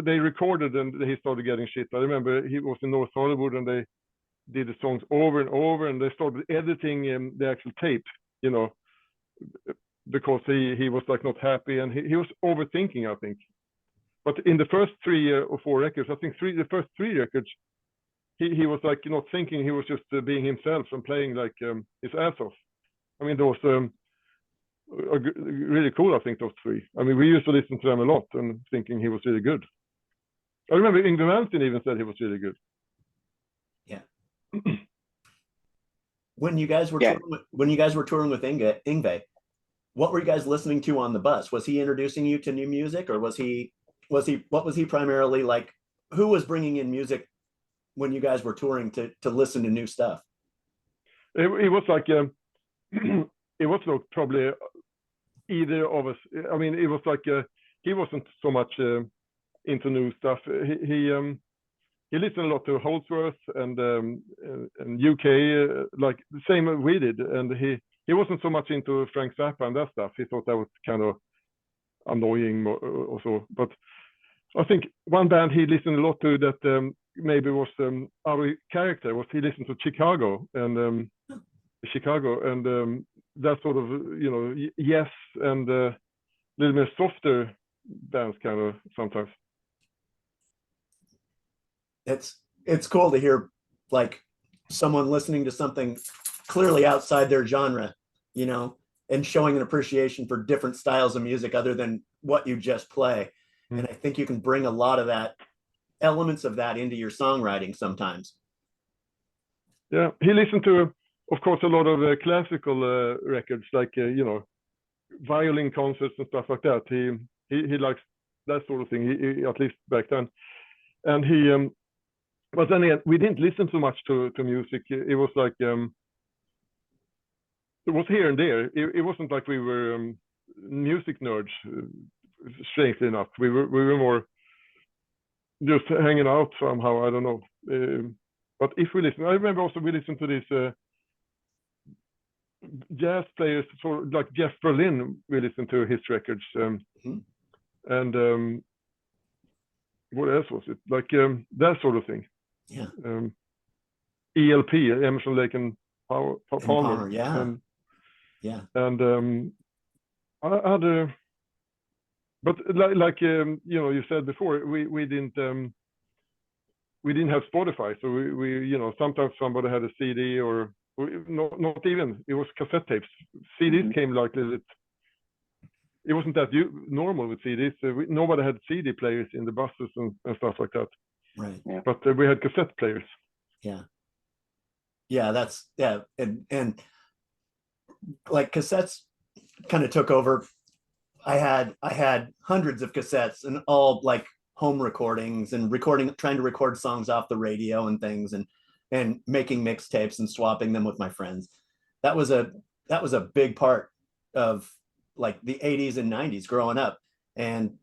They recorded and he started getting shit. I remember he was in North Hollywood and they did the songs over and over, and they started editing the actual tape, because he was like not happy, and he was overthinking, I think. But in the first 3 or 4 records, I think the first 3 records, he was like not thinking, he was just being himself and playing like his ass off. I mean, those really cool, I think, those 3. I mean, we used to listen to them a lot and thinking he was really good. I remember Yngwie Malmsteen even said he was really good. Yeah. When you guys were touring with Yngwie, what were you guys listening to on the bus? Was he introducing you to new music, or what was he primarily like? Who was bringing in music when you guys were touring to listen to new stuff? It was like it was not probably either of us. I mean, it was like he wasn't so much into new stuff. He listened a lot to Holdsworth and UK, like the same we did, and he wasn't so much into Frank Zappa and that stuff. He thought that was kind of annoying or so. But I think one band he listened a lot to that maybe was our character was he listened to Chicago and that sort of Yes and a little bit softer bands kind of sometimes. It's cool to hear like someone listening to something clearly outside their genre, and showing an appreciation for different styles of music other than what you just play. And I think you can bring a lot of that elements of that into your songwriting sometimes. Yeah, he listened to, of course, a lot of classical records, like violin concerts and stuff like that. He likes that sort of thing. He at least back then, and but then again, we didn't listen so much to music. It was like it was here and there. It wasn't like we were music nerds. Strangely enough, we were more just hanging out somehow. I don't know. But if we listen, I remember also we listened to these jazz players, like Jeff Berlin. We listened to his records, and what else was it? Like that sort of thing. Yeah. ELP, Emerson, Lake and Palmer. Yeah. And other. But like you said before, we didn't have Spotify, so we sometimes somebody had a CD or not even, it was cassette tapes. CDs came like a little bit. It wasn't that normal with CDs. Nobody had CD players in the buses and stuff like that. Right. Yeah. But we had cassette players. Yeah. And like cassettes kind of took over. I had hundreds of cassettes and all like home recordings and trying to record songs off the radio and things and making mixtapes and swapping them with my friends. That was a big part of like the 80s and 90s growing up and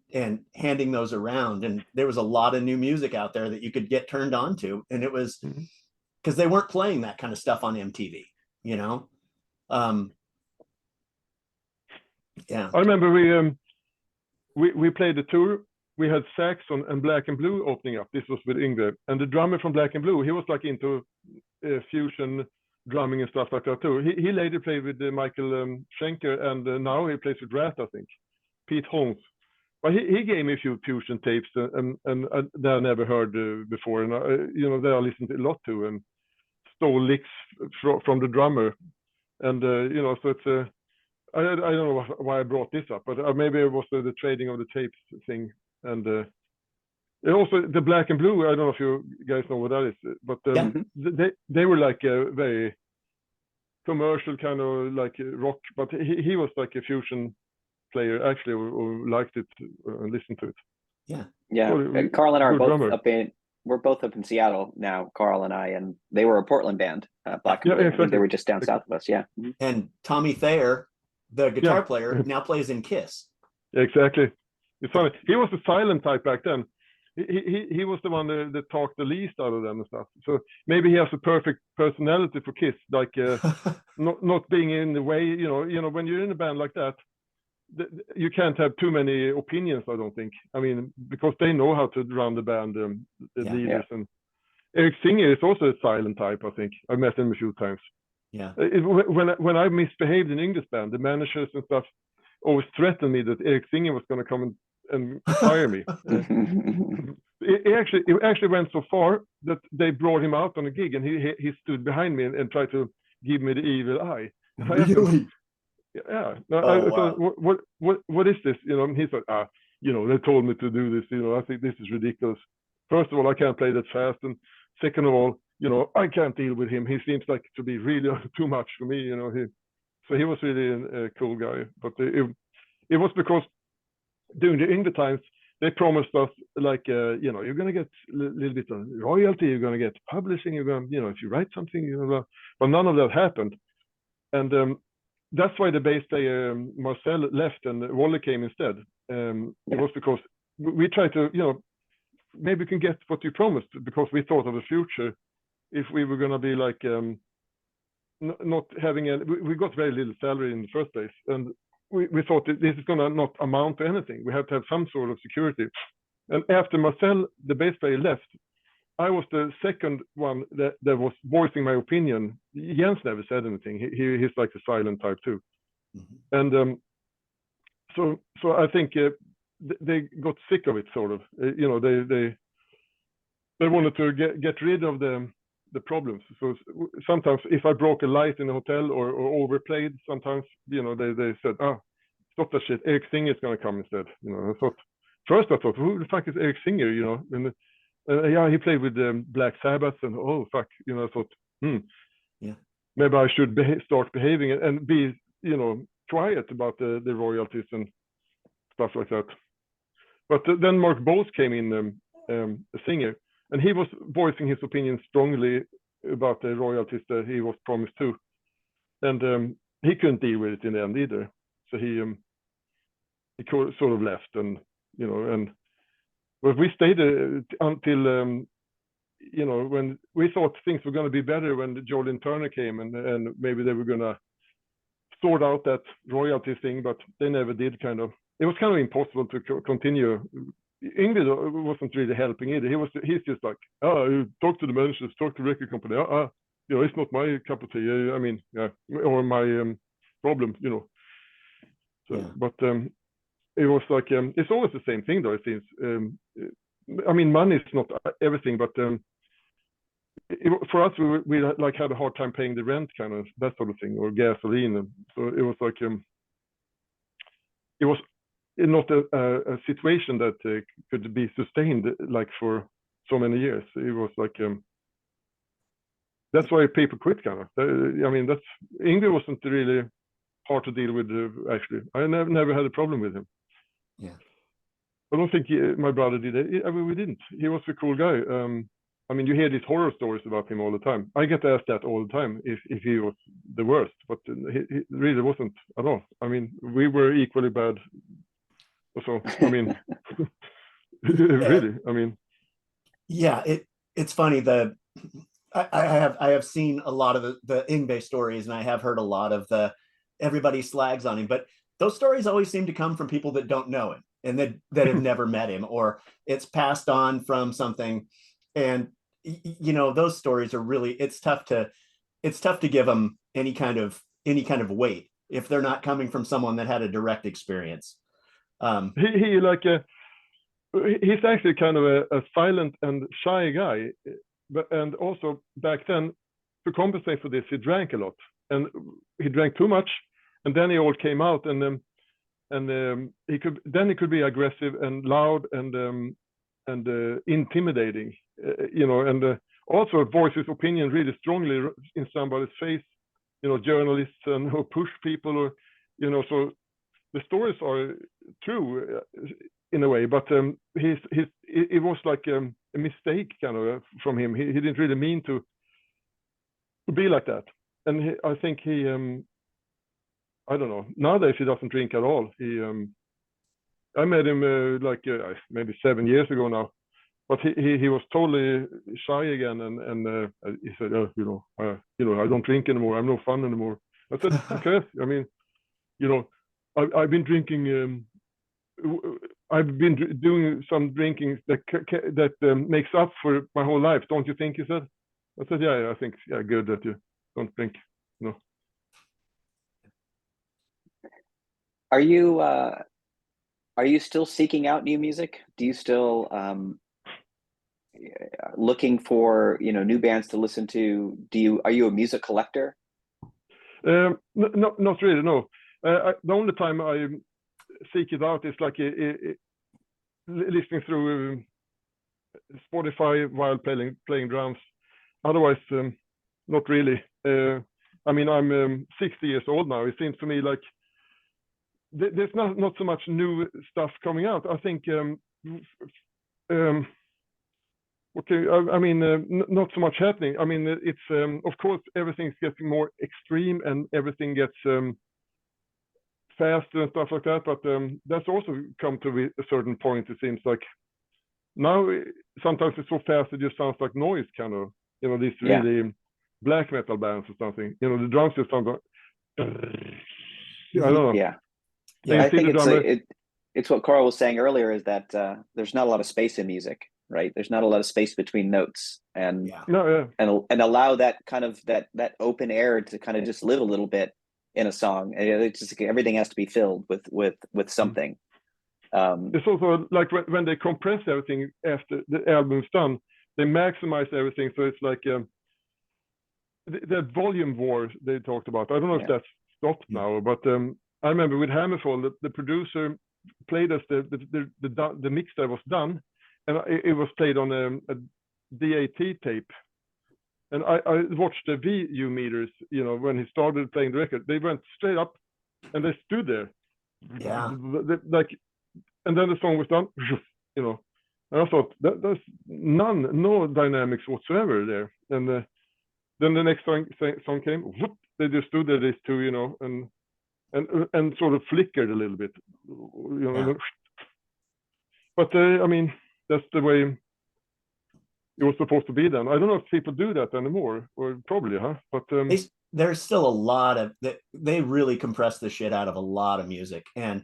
handing those around. And there was a lot of new music out there that you could get turned on to. And it was because they weren't playing that kind of stuff on MTV, Yeah. I remember we played the tour. We had Saxon and Black and Blue opening up. This was with Yngwie, and the drummer from Black and Blue, he was like into fusion drumming and stuff like that too. He later played with Michael Schenker, and now he plays with Rat, I think, Pete Holmes. But he gave me a few fusion tapes and that I never heard before, and that I listened a lot to and stole licks from the drummer, and so it's I don't know why I brought this up, but maybe it was the trading of the tapes thing, and also the Black and Blue. I don't know if you guys know what that is, but they were like a very commercial kind of like rock, but he was like a fusion player actually, who liked it and listened to it. Yeah. Carl and I are both drummer. we're both up in Seattle now, Carl and I, and they were a Portland band, Black and Blue. Exactly. They were just down south of us. Yeah. And Tommy Thayer, the guitar player, now plays in Kiss. Exactly. It's funny. He was the silent type back then. He was the one that talked the least out of them and stuff. So maybe he has a perfect personality for Kiss, like not being in the way. You know, when you're in a band like that, you can't have too many opinions. I don't think. I mean, because they know how to run the band, the leaders. And Eric Singer is also a silent type. I think I met him a few times. Yeah. When I misbehaved in English band, the managers and stuff always threatened me that Eric Singer was going to come and fire me. It actually went so far that they brought him out on a gig, and he stood behind me and tried to give me the evil eye. Really? Yeah. Wow. What is this? You know, and he said, they told me to do this. You know, I think this is ridiculous. First of all, I can't play that fast, and second of all, I can't deal with him. He seems like to be really too much for me. So he was really a cool guy. But it was because during the Yngwie times, they promised us like, you're going to get a little bit of royalty, you're going to get publishing, you're going to, if you write something, but none of that happened. And that's why the bass player Marcel left and Wally came instead. It was because we tried to, maybe we can get what you promised, because we thought of the future. If we were going to be like, not having we got very little salary in the first place. And we thought that this is going to not amount to anything. We have to have some sort of security. And after Marcel, the bass player, left, I was the second one that was voicing my opinion. Jens never said anything. He's like a silent type too. Mm-hmm. And so I think they got sick of it, sort of. They wanted to get rid of the problems. So sometimes if I broke a light in a hotel or overplayed, sometimes, they said, stop that shit. Eric Singer is going to come instead. I thought, who the fuck is Eric Singer? And he played with Black Sabbath, and oh fuck, I thought, maybe I should start behaving and be, quiet about the royalties and stuff like that. But then Mark Bose came in, a singer, and he was voicing his opinion strongly about the royalties that he was promised to, and he couldn't deal with it in the end either. So he sort of left, and but we stayed until when we thought things were going to be better when Jolene Turner came, and maybe they were going to sort out that royalty thing, but they never did. It was kind of impossible to continue. Yngwie wasn't really helping either. He's just like, talk to the managers, talk to the record company. It's not my cup of tea. Or my problem. So, but it was like it's always the same thing, though. It seems. Money is not everything, but for us, we like had a hard time paying the rent, kind of that sort of thing, or gasoline. So it was like it was not a situation that could be sustained like for so many years. It was like that's why people quit, kind of. That's Yngwie wasn't really hard to deal with. Actually, I never had a problem with him. Yeah, I don't think my brother did it. We didn't. He was a cool guy. You hear these horror stories about him all the time. I get asked that all the time if he was the worst, but he really wasn't at all. We were equally bad. So really, yeah. It's funny that I have seen a lot of the Yngwie stories, and I have heard a lot of everybody slags on him, but those stories always seem to come from people that don't know him and that have never met him, or it's passed on from something. And those stories are really, it's tough to give them any kind of weight if they're not coming from someone that had a direct experience. He's actually kind of a silent and shy guy, and also back then, to compensate for this, he drank a lot, and he drank too much, and then he all came out, and he could be aggressive and loud and intimidating, and also voice his opinion really strongly in somebody's face, journalists and who push people, or so the stories are true in a way, but it was like a mistake kind of from him. He didn't really mean to be like that, and I think he I don't know, nowadays he doesn't drink at all. I met him maybe 7 years ago now, but he was totally shy again, and he said, I don't drink anymore. I'm no fun anymore. I said, okay. I mean, I've been drinking. I've been doing some drinking that makes up for my whole life. Don't you think? He said. I said, yeah, I think, yeah, good that you don't drink. Are you still seeking out new music? Do you still looking for new bands to listen to? Are you a music collector? No, not really. No. The only time I seek it out is like listening through Spotify while playing drums. Otherwise, not really. I mean, I'm 60 years old now. It seems to me like there's not so much new stuff coming out. I think I mean, not so much happening. I mean, it's of course everything's getting more extreme and everything gets faster and stuff like that. But that's also come to a certain point. It seems like now sometimes it's so fast it just sounds like noise, kind of. These really black metal bands or something. The drums just sound like. I don't know. Yeah. I think it's what Carl was saying earlier, is that there's not a lot of space in music, right? There's not a lot of space between notes, and and allow that kind of that open air to kind of just live a little bit in a song. And it's just everything has to be filled with something. It's also like when they compress everything after the album's done, they maximize everything, so it's like the volume war they talked about. I don't know if that's stopped now, but I remember with Hammerfall, the producer played us the mix that was done, and it was played on a DAT tape. And I watched the VU meters, when he started playing the record, they went straight up and they stood there. Yeah. And then the song was done, and I thought there's no dynamics whatsoever there. And then the next song came, whoop, they just stood there, these two, and sort of flickered a little bit, But I mean, that's the way it was supposed to be then. I don't know if people do that anymore, or probably, huh? But there's still a lot of that. They really compress the shit out of a lot of music, and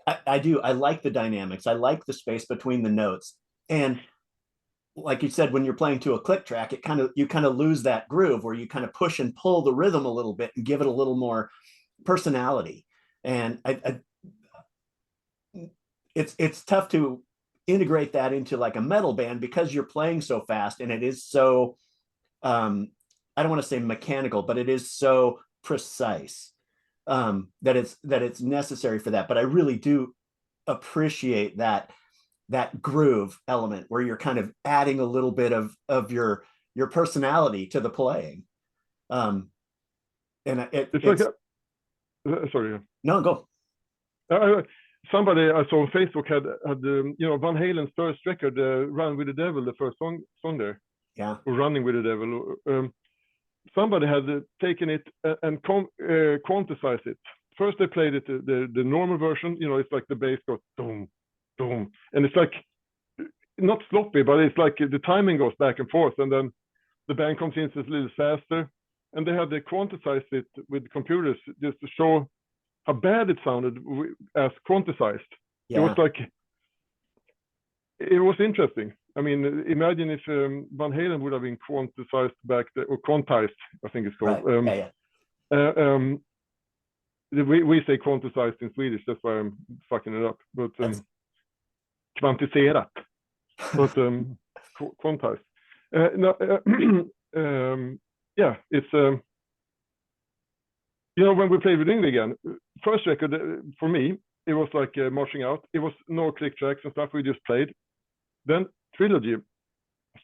I like the dynamics. I like the space between the notes, and like you said, when you're playing to a click track, you kind of lose that groove where you kind of push and pull the rhythm a little bit and give it a little more personality. And it's tough to integrate that into like a metal band because you're playing so fast, and it is so I don't want to say mechanical, but it is so precise that it's necessary for that. But I really do appreciate that groove element where you're kind of adding a little bit of your personality to the playing. And it's like sorry. No, go. Somebody I saw on Facebook had Van Halen's first record, "Run with the Devil," the first song there. Yeah. Or "Running with the Devil." Somebody had taken it and quantized it. First they played it the normal version. It's like the bass goes boom, boom, and it's like not sloppy, but it's like the timing goes back and forth, and then the band comes in a little faster, and they had quantized it with computers just to show how bad it sounded as quantized. Yeah. It was interesting. I mean, imagine if Van Halen would have been quantized back there, or quantized, I think it's called. Right. Yeah. We say quantized in Swedish, that's why I'm fucking it up. But kvantiserat, but quantized. Yeah, it's you know, when we played with Yngwie again, first record for me, it was like marching out. It was no click tracks and stuff. We just played. Then Trilogy,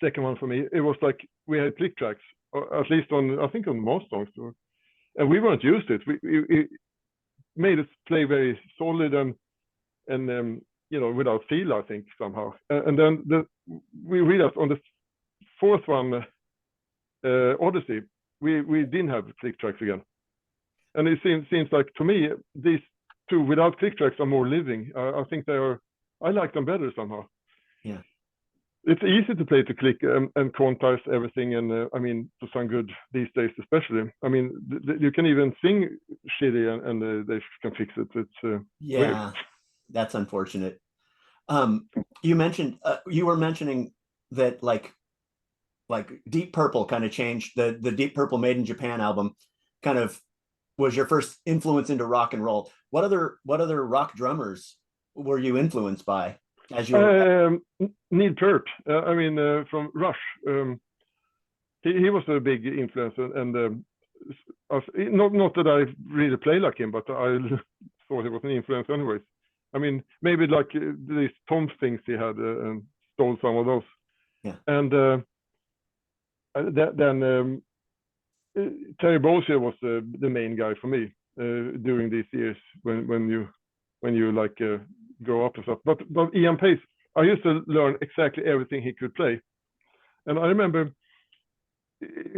second one for me, it was like we had click tracks, or at least on, I think on most songs, and we weren't used to it. It made us play very solid and you know, without feel, I think, somehow. And then we realized on the fourth one, Odyssey, we didn't have click tracks again. And it seems like, to me, these two without click tracks are more living. I think they are, I like them better somehow. Yeah. It's easy to play to click and quantize everything, and I mean, to sound good these days, especially. I mean, you can even sing shitty and they can fix it. It's yeah, weird. That's unfortunate. You mentioned you were mentioning that like Deep Purple kind of changed, the Deep Purple Made in Japan album kind of was your first influence into rock and roll. What other rock drummers were you influenced by as you Neil Peart, I mean, from Rush. He was a big influence, and not that I really play like him, but I thought he was an influence anyways. I mean, maybe like these Tom things he had, and stole some of those. Yeah. And then Terry Bozzio was the main guy for me during these years when you like grow up and stuff. But Ian Pace, I used to learn exactly everything he could play. And I remember,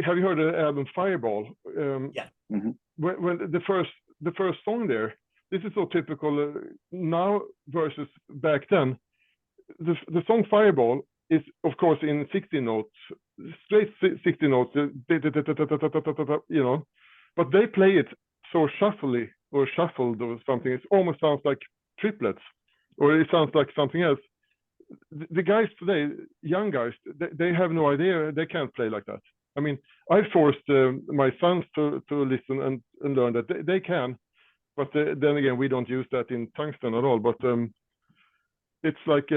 have you heard the album Fireball? Yeah. Mm-hmm. When the first song there, this is so typical now versus back then. The song Fireball is, of course, in 16 notes, straight 16 notes, you know, but they play it so shuffly or shuffled or something. It almost sounds like triplets, or it sounds like something else. The guys today, young guys, they have no idea. They can't play like that. I mean, I forced my sons to listen and learn that they can, but then again, we don't use that in Tungsten at all. But it's like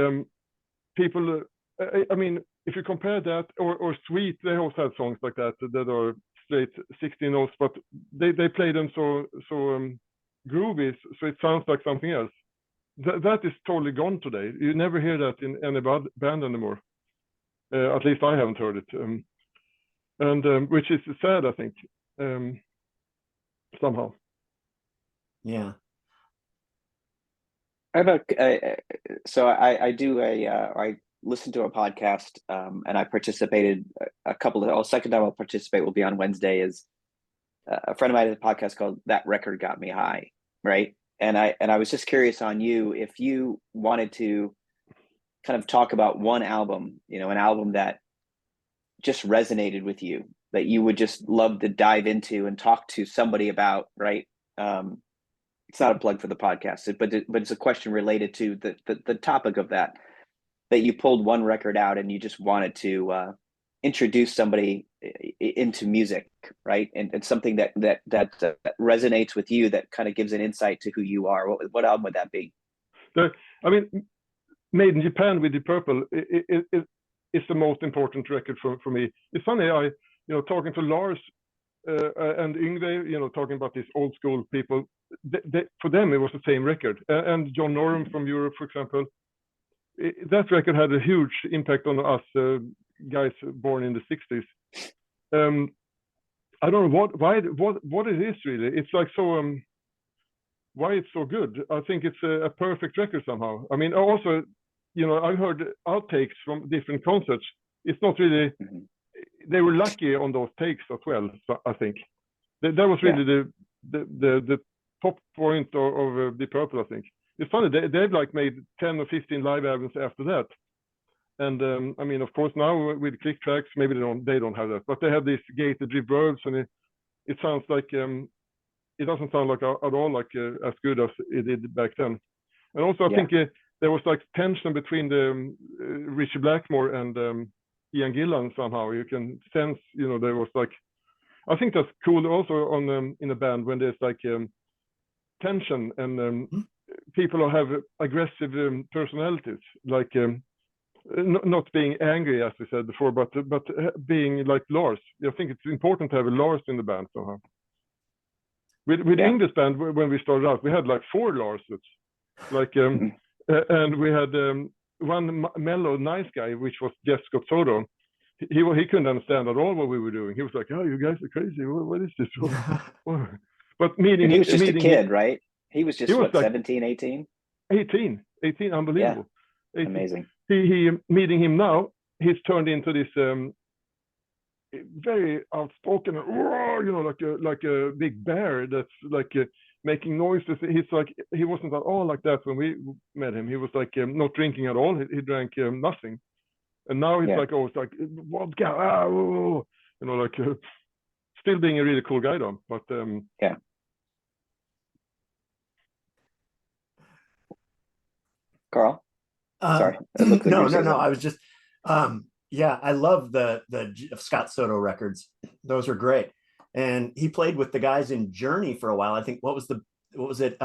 people. I mean, if you compare that or Sweet, they also have songs like that are straight 16 notes, but they play them so groovy, so it sounds like something else. That is totally gone today. You never hear that in any band anymore. At least I haven't heard it, and which is sad, I think, somehow. Yeah. I have so I do I listen to a podcast, and I participated a couple of, second time I'll participate will be on Wednesday, is a friend of mine has a podcast called That Record Got Me High, right? And I was just curious on you, if you wanted to kind of talk about one album, you know, an album that just resonated with you, that you would just love to dive into and talk to somebody about, right? It's not a plug for the podcast, but it's a question related to the topic of that you pulled one record out and you just wanted to introduce somebody into music, right? And something that resonates with you, that kind of gives an insight to who you are. What album would that be? I mean, Made in Japan with Deep Purple is the most important record for me. It's funny, talking to Lars and Yngwie, talking about these old school people, for them it was the same record. And John Norum from Europe, for example, that record had a huge impact on us guys born in the 60s. I don't know what it is really. It's like so. Why it's so good? I think it's a perfect record somehow. I mean, also, I heard outtakes from different concerts. It's not really. They were lucky on those takes as well. So I think that was really the top point of Deep Purple. I think it's funny they've like made 10 or 15 live albums after that. And I mean, of course, now with click tracks, maybe they don't have that, but they have these gated reverbs, and it sounds like it doesn't sound like at all like as good as it did back then. And also, I think there was like tension between the Richie Blackmore and Ian Gillan somehow. You can sense, there was like, I think that's cool also on in a band when there's like tension and people have aggressive personalities, like. Not being angry, as we said before, but being like Lars. I think it's important to have a Lars in the band somehow. with Yngwie's band, when we started out, we had like 4 Larses, like and we had one mellow nice guy, which was Jeff Scottsoto. He couldn't understand at all what we were doing. He was like, "Oh, you guys are crazy. What is this?" But he was just a kid, him, right? He was just what, like 17, 18? 18, unbelievable. Yeah. 18. Amazing. He meeting him now, he's turned into this very outspoken, like a big bear that's like making noises. He's like, he wasn't at all like that when we met him. He was like not drinking at all. He drank nothing, and now he's like, oh, it's like vodka, like still being a really cool guy though. But yeah. Carl, sorry. No. I was just, I love the Scott Soto records. Those are great. And he played with the guys in Journey for a while. I think what was it?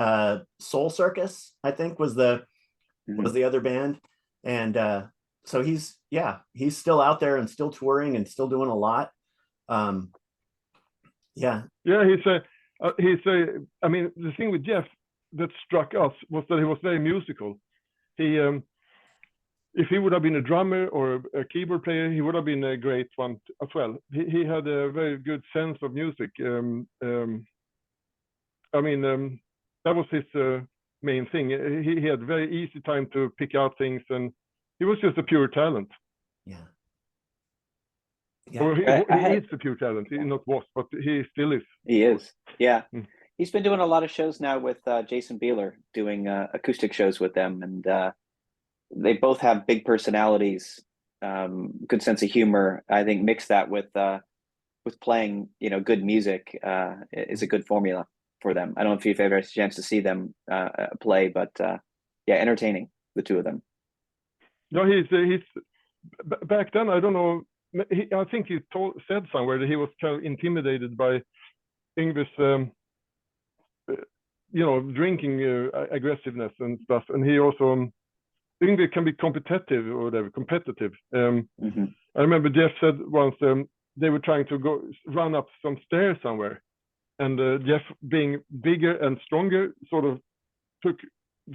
Soul Circus, I think was the other band. And so he's still out there and still touring and still doing a lot. I mean, the thing with Jeff that struck us was that he was very musical. He if he would have been a drummer or a keyboard player, he would have been a great one as well. He had a very good sense of music. That was his main thing. He had very easy time to pick out things, and he was just a pure talent. Yeah. Or he is a pure talent. He not was, but he still is. He is. Yeah. He's been doing a lot of shows now with Jason Bieler, doing acoustic shows with them, and they both have big personalities, good sense of humor. I think mix that with playing, good music is a good formula for them. I don't know if you've ever had a chance to see them play, but entertaining, the two of them. No, he's back then. I don't know. I think he said somewhere that he was kind of intimidated by Yngwie's, drinking aggressiveness and stuff, and he also. Yngwie can be competitive or whatever, competitive. I remember Jeff said once they were trying to run up some stairs somewhere, and Jeff, being bigger and stronger, sort of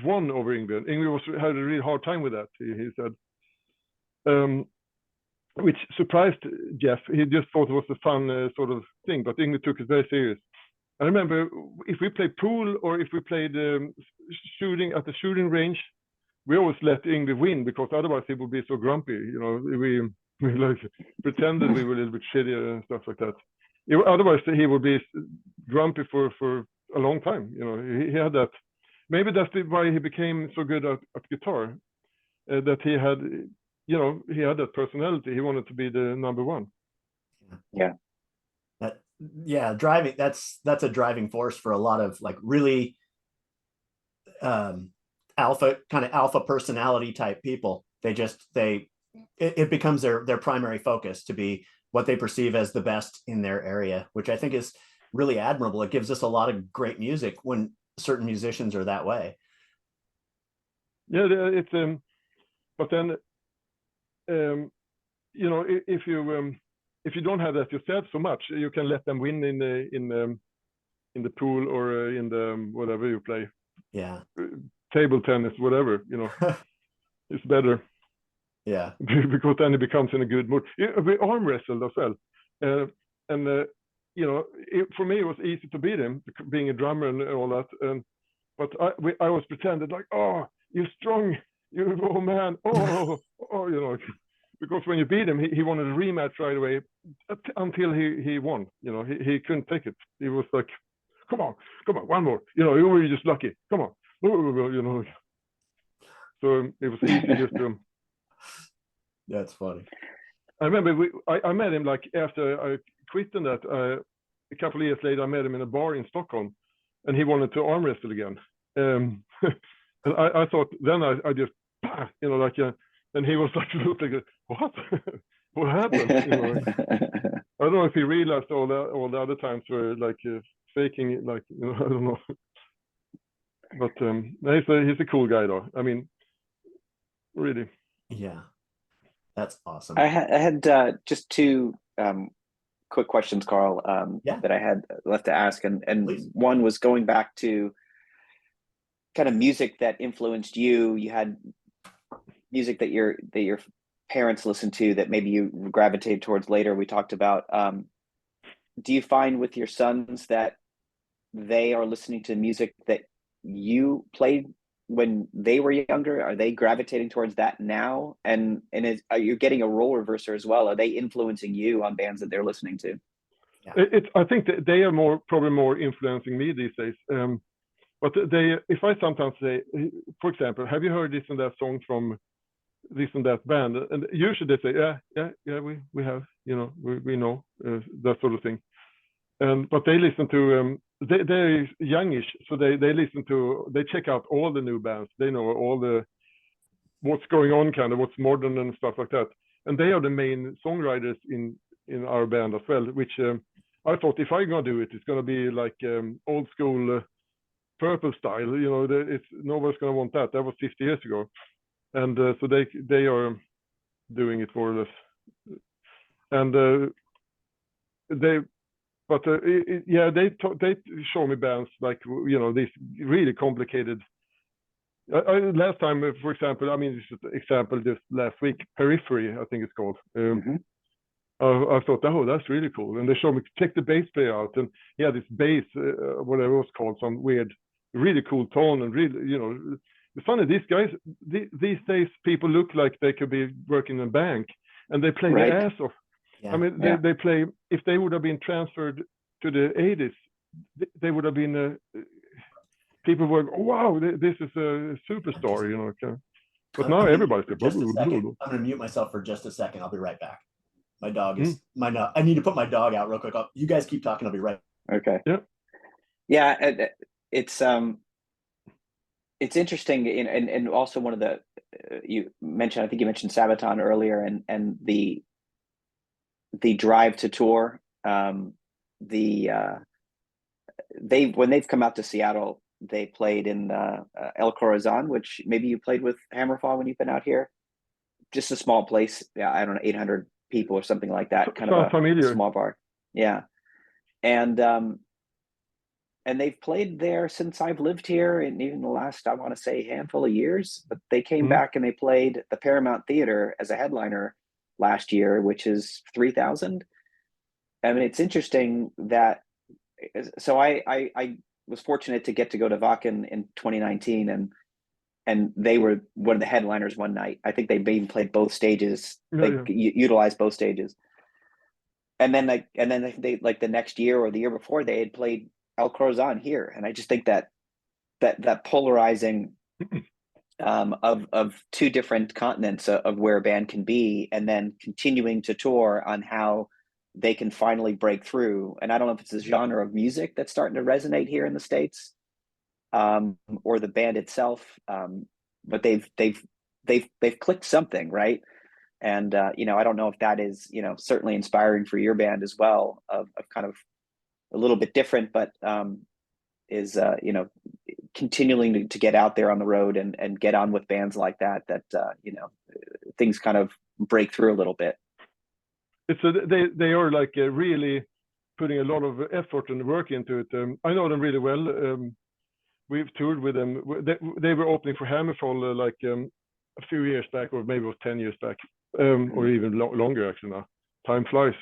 won over Yngwie. Yngwie had a really hard time with that. He said, which surprised Jeff. He just thought it was a fun sort of thing, but Yngwie took it very serious. I remember if we played pool or if we played shooting at the shooting range, we always let Yngwie win, because otherwise he would be so grumpy. We like pretended we were a little bit shitty and stuff like that. Otherwise he would be grumpy for a long time. He had that. Maybe that's why he became so good at guitar. That he had that personality. He wanted to be the number one. Yeah. Driving. That's a driving force for a lot of like really. Alpha personality type people. It becomes their primary focus to be what they perceive as the best in their area, which I think is really admirable. It gives us a lot of great music when certain musicians are that way. Yeah, it's but then if you don't have that yourself so much, you can let them win in the pool or in the whatever you play. Yeah. Table tennis, whatever, it's better. Yeah. Because then it becomes in a good mood. We arm wrestled as well. For me, it was easy to beat him, being a drummer and all that. But I was pretended like, oh, you're strong. Oh, man. Because when you beat him, he wanted a rematch right away until he won. He couldn't take it. He was like, come on, one more. You were just lucky. Come on. So it was easy just to. That's funny. I remember I met him like after I quit and that a couple of years later. I met him in a bar in Stockholm, and he wanted to arm wrestle again. And I thought then I just and he was like what what happened? I don't know if he realized all the other times were like faking it, like I don't know. But he's a cool guy though. I mean, really. Yeah, that's awesome. I had just two quick questions, Carl, that I had left to ask, and Please. one was going back to kind of music that influenced you. You had music that your parents listened to that maybe you gravitated towards later. We talked about. Do you find with your sons that they are listening to music that you played when they were younger? Are they gravitating towards that now? And are you getting a role reverser as well? Are they influencing you on bands that they're listening to? I think that they are probably more influencing me these days. But if I sometimes say, for example, have you heard this and that song from this and that band? And usually they say, yeah, we have, we know that sort of thing. But they listen to they're youngish, so they check out all the new bands. They know all what's going on, kind of what's modern and stuff like that. And they are the main songwriters in our band as well. Which I thought if I'm gonna do it, it's gonna be like old school Purple style. Nobody's gonna want that. That was 50 years ago, and so they are doing it more or less. And they show me bands like these really complicated. Last time, for example, just last week, Periphery, I think it's called. I thought, oh, that's really cool. And they showed me, check the bass player out, and this bass, whatever it was called, some weird, really cool tone, and really, it's funny. These guys, these days, people look like they could be working in a bank, and they play their ass off. Yeah. I mean, they play. If they would have been transferred to the 80s, they would have been. People were, oh, wow, this is a superstar, But now everybody's I'm going to mute myself for just a second. I'll be right back. My dog is I need to put my dog out real quick. You guys keep talking. I'll be right. Okay. Yeah. It's interesting, and also one of the you mentioned. I think you mentioned Sabaton earlier, and the drive to tour. When they've come out to Seattle, they played in El Corazon, which maybe you played with Hammerfall when you've been out here. Just a small place. Yeah, I don't know, 800 people or something like that. Kind of a small bar. Yeah, and they've played there since I've lived here, and even the last, I want to say, handful of years. But they came back and they played the Paramount Theater as a headliner last year, which is 3,000. I mean, it's interesting that. So I was fortunate to get to go to Wacken in 2019, and they were one of the headliners one night. I think they even played both stages. Utilized both stages. And then they like the next year or the year before, they had played El Corazon here. And I just think that polarizing of two different continents of where a band can be, and then continuing to tour on how they can finally break through. And I don't know if it's a genre of music that's starting to resonate here in the States, or the band itself, but they've clicked something, right? And I don't know if that is certainly inspiring for your band as well, of kind of a little bit different, but is continuing to get out there on the road and get on with bands like that things kind of break through a little bit. They are like really putting a lot of effort and work into it. I know them really well. We've toured with them. They were opening for Hammerfall a few years back, or maybe it was 10 years back, or even longer actually now. Time flies.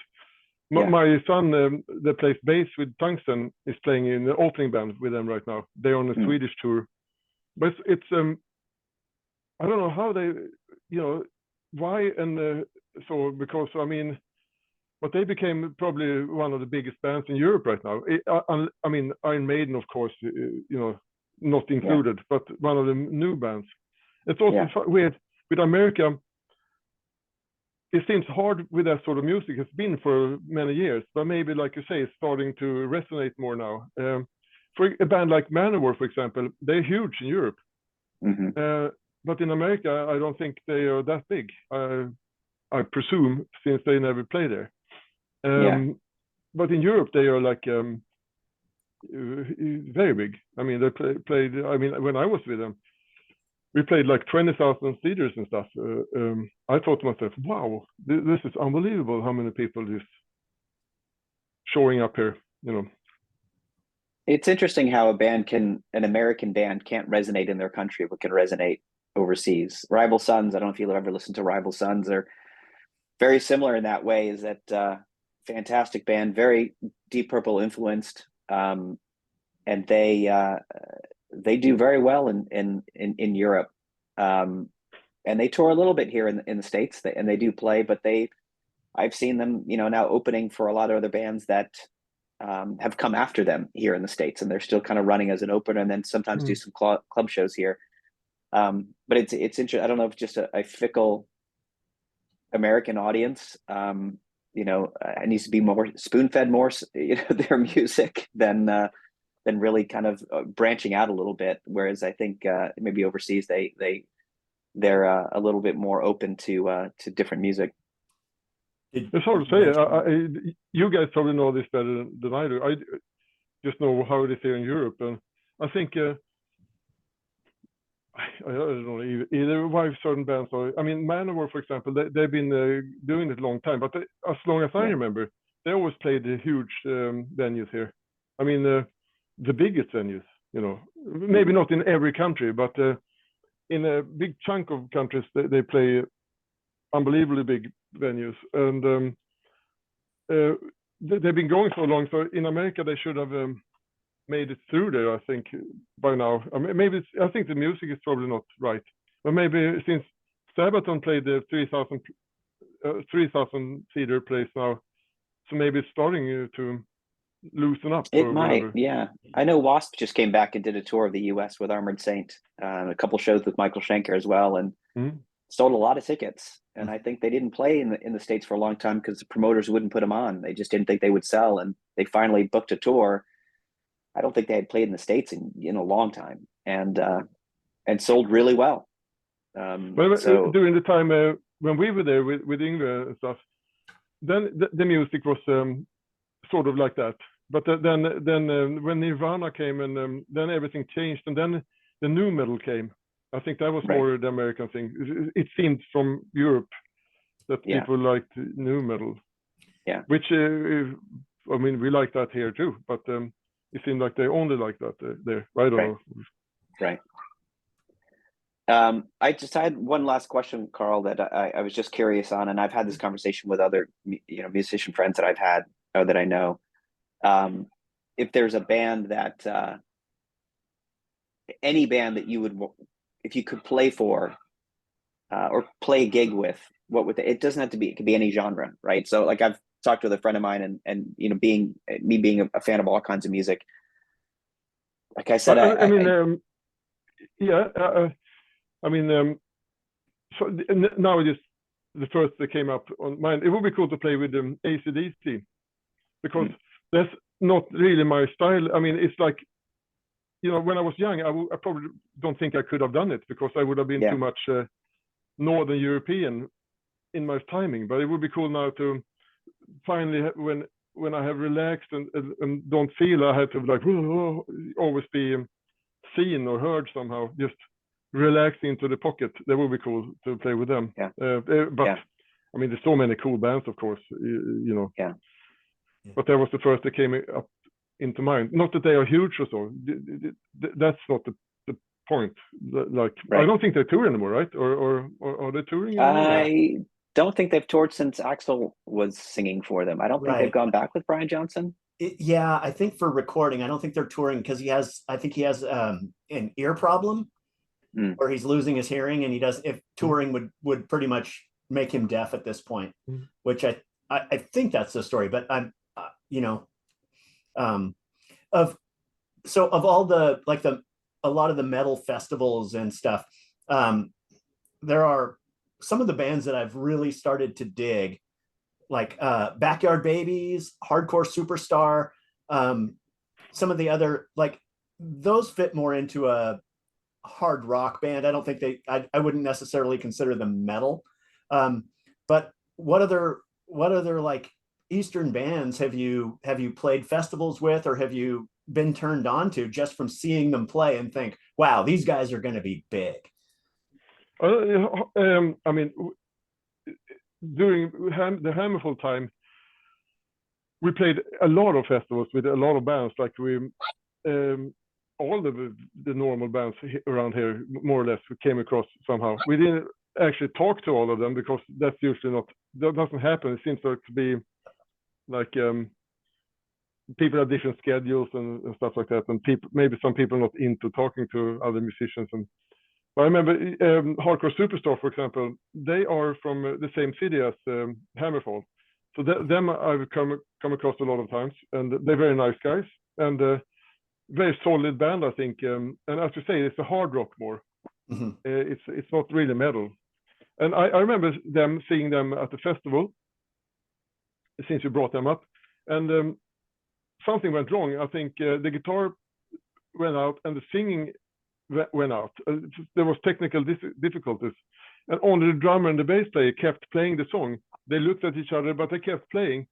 My son that plays bass with Tungsten is playing in the opening band with them right now. They're on a Swedish tour. But it's I don't know how they, why, and so, because I mean, but they became probably one of the biggest bands in Europe right now. I mean, Iron Maiden, of course, not included, but one of the new bands. It's also weird with America. It seems hard with that sort of music. It's been for many years, but maybe, like you say, it's starting to resonate more now. For a band like Manowar, for example, they're huge in Europe. But in America, I don't think they are that big. I presume, since they never play there. But in Europe, they are like very big. I mean, they played. I mean, when I was with them, we played like 20,000 theaters and stuff. I thought to myself, wow, this is unbelievable how many people this. showing up here, you know. It's interesting how an American band can't resonate in their country, but can resonate overseas. Rival Sons, I don't know if you've ever listened to Rival Sons, are very similar in that way. Is that fantastic band, very Deep Purple influenced, and they do very well in Europe, and they tour a little bit here in the States, and they do play, but I've seen them, you know, now opening for a lot of other bands that have come after them here in the States, and they're still kind of running as an opener, and then sometimes do some club shows here. But it's interesting. I don't know if it's just a fickle American audience, you know, it needs to be more spoon-fed more, you know, their music than really kind of branching out a little bit. Whereas I think maybe overseas they're a little bit more open to different music. It's hard to say. You guys probably know this better than I do. I just know how it is here in Europe, and I think I don't know either why certain bands are. I mean, Manowar, for example, they've been doing it a long time, but as long as I remember, they always played the huge venues here. I mean, the biggest venues. You know, maybe not in every country, but in a big chunk of countries, they play unbelievably big venues, and they've been going so long. So in America, they should have made it through there, I think, by now. I mean, maybe I think the music is probably not right, but maybe since Sabaton played the 3,000 seater place now, so maybe it's starting to loosen up. It might, yeah. I know Wasp just came back and did a tour of the U.S. with Armored Saint, a couple shows with Michael Schenker as well, and sold a lot of tickets. And I think they didn't play in the States for a long time because the promoters wouldn't put them on. They just didn't think they would sell, and they finally booked a tour. I don't think they had played in the States in a long time, and sold really well. So during the time when we were there with Yngwie and stuff, then the music was sort of like that. But then when Nirvana came, and then everything changed, and then the new metal came. I think that was more the American thing. It seemed from Europe that people liked new metal. Yeah. Which I mean, we like that here too, but it seemed like they only like that there. I don't know. Right. I just had one last question, Carl, that I was just curious on, and I've had this conversation with other musician friends that I've had or that I know. If there's a band that any band that you would, if you could play for or play a gig with, what would it doesn't have to be, it could be any genre, right? So like I've talked with a friend of mine, and you know, being a fan of all kinds of music, like I said, so now just the first that came up on mind, it would be cool to play with AC/DC, because that's not really my style. I mean, it's like, you know, when I was young, I probably don't think I could have done it, because I would have been too much Northern European in my timing. But it would be cool now to finally, when I have relaxed and don't feel I have to like always be seen or heard somehow, just relax into the pocket. That would be cool to play with them. But I mean, there's so many cool bands, of course, you know. But that was the first that came up into mind. Not that they are huge or so. That's not the point. Like, I don't think they tour anymore, right? Or are they touring anymore? I don't think they've toured since Axl was singing for them. I don't think they've gone back with Brian Johnson. I think for recording, I don't think they're touring, because I think he has an ear problem where he's losing his hearing, and if touring would pretty much make him deaf at this point, which I think that's the story. But I'm you know, of all the, like, a lot of the metal festivals and stuff, there are some of the bands that I've really started to dig, like Backyard Babies, Hardcore Superstar, some of the other, like, those fit more into a hard rock band. I don't think I wouldn't necessarily consider them metal. But what other like Eastern bands have you played festivals with, or have you been turned on to just from seeing them play and think, wow, these guys are going to be big? I mean, during the Hammerfall time, we played a lot of festivals with a lot of bands. Like all the normal bands around here, more or less, we came across somehow. We didn't actually talk to all of them because that's usually not, that doesn't happen. It seems to be like people have different schedules and stuff like that, and maybe some people are not into talking to other musicians. And but I remember Hardcore Superstar, for example, they are from the same city as Hammerfall. So them I've come across a lot of times, and they're very nice guys, and very solid band, I think. And as you say, it's a hard rock more. Mm-hmm. It's not really metal. And I remember seeing them at the festival, since you brought them up, and something went wrong. I think the guitar went out and the singing went out. There was technical difficulties, and only the drummer and the bass player kept playing the song. They looked at each other, but they kept playing.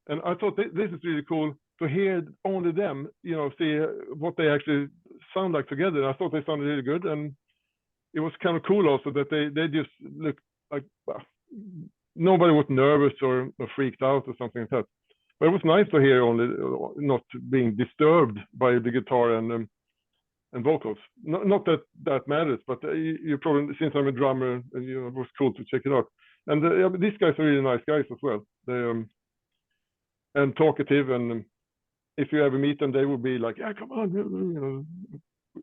And I thought this is really cool to hear only them, see what they actually sound like together. And I thought they sounded really good, and it was kind of cool also that they just looked like nobody was nervous or freaked out or something like that. But it was nice to hear only not being disturbed by the guitar and vocals. Not that matters, but you probably, since I'm a drummer, it was cool to check it out. And these guys are really nice guys as well. They and talkative, and if you ever meet them, they will be like, "Yeah, come on,"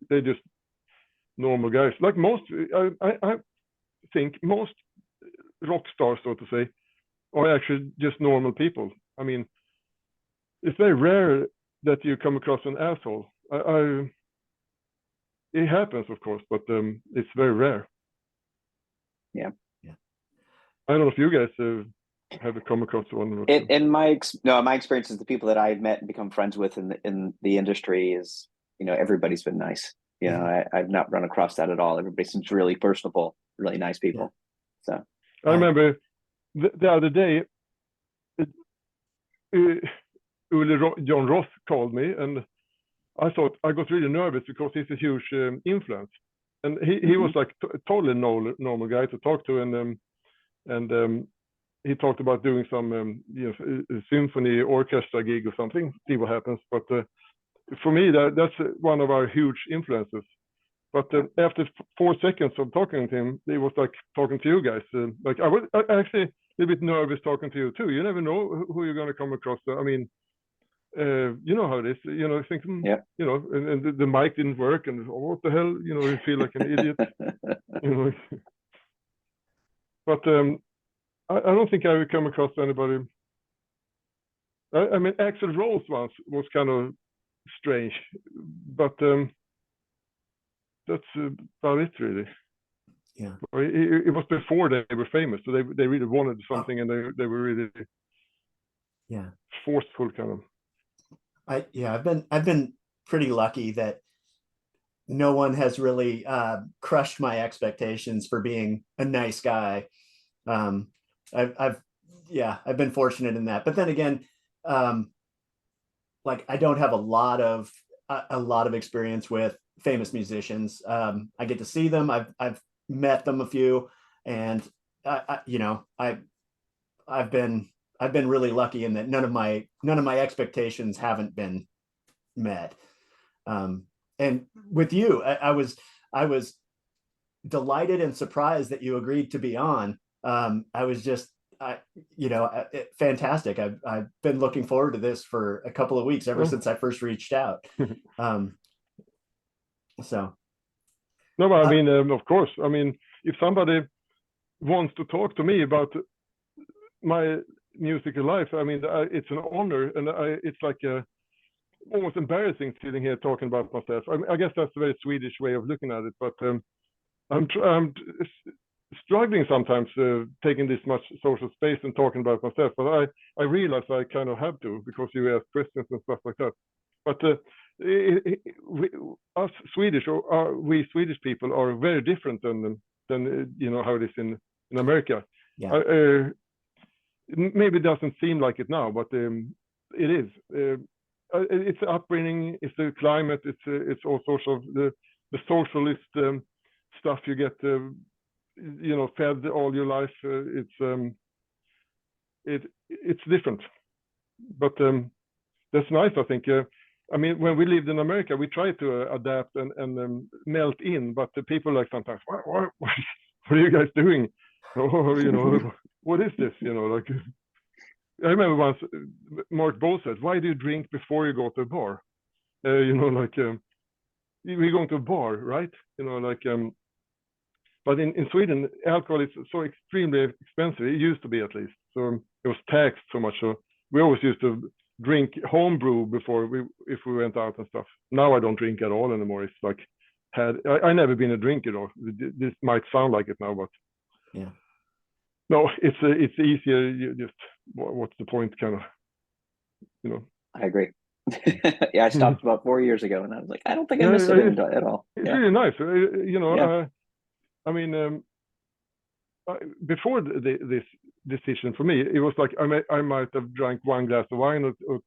They're just normal guys. Like most, I think most rock stars, so to say, are actually just normal people. I mean, it's very rare that you come across an asshole. It happens, of course, but it's very rare. Yeah. I don't know if you guys have come across one. In my experiences, the people that I've met and become friends with in the industry is, everybody's been nice. I've not run across that at all. Everybody seems really personable, really nice people. So I remember the other day, John Ross called me, and I thought I got really nervous because he's a huge influence, and he was like a totally normal guy to talk to, and he talked about doing some symphony orchestra gig or something, see what happens. But for me, that's one of our huge influences. But after 4 seconds of talking to him, it was like talking to you guys. Like I was actually a little bit nervous talking to you too. You never know who you're going to come across. I mean, you know how it is. Think, and the mic didn't work, and what the hell, you feel like an idiot. But I don't think I would come across anybody. I mean, Axl Rose once was kind of strange, but that's about it, really. Yeah. It was before they were famous, so they really wanted something, and they were really forceful, kind of. I've been pretty lucky that no one has really crushed my expectations for being a nice guy. I've been fortunate in that, but then again, like I don't have a lot of experience with famous musicians. I get to see them. I've met them a few, and I've been really lucky in that none of my expectations haven't been met. And with you, I was delighted and surprised that you agreed to be on. I was just, fantastic. I've been looking forward to this for a couple of weeks ever since I first reached out. So. No, but I mean, of course. I mean, if somebody wants to talk to me about my musical life, I mean, it's an honor, and it's like almost embarrassing sitting here talking about myself. I guess that's a very Swedish way of looking at it, but I'm struggling sometimes taking this much social space and talking about myself, but I realize I kind of have to, because you ask questions and stuff like that. But us Swedish, or we Swedish people, are very different than how it is in America. Yeah. Maybe it doesn't seem like it now, but it is. It's the upbringing, it's the climate, it's all sorts of the socialist stuff you get fed all your life. It's different. but that's nice, I think. I mean, when we lived in America, we tried to adapt and melt in, but the people like sometimes, what are you guys doing? Oh, you know, what is this? You know, like I remember once Mark Bo said, "Why do you drink before you go to a bar?" You know, like we're going to a bar, right? You know, like but in Sweden, alcohol is so extremely expensive. It used to be, at least. So it was taxed so much. So we always used to drink homebrew before if we went out and stuff. Now I don't drink at all anymore. It's like I never been a drinker though. This might sound like it now, but yeah. No, it's easier. You just what's the point, kind of, you know. I agree. Yeah, I stopped about 4 years ago, and I was like, I don't think I miss it at all. It's really nice. You know, Yeah. I mean, before this decision for me, it was like I might have drank one glass of wine or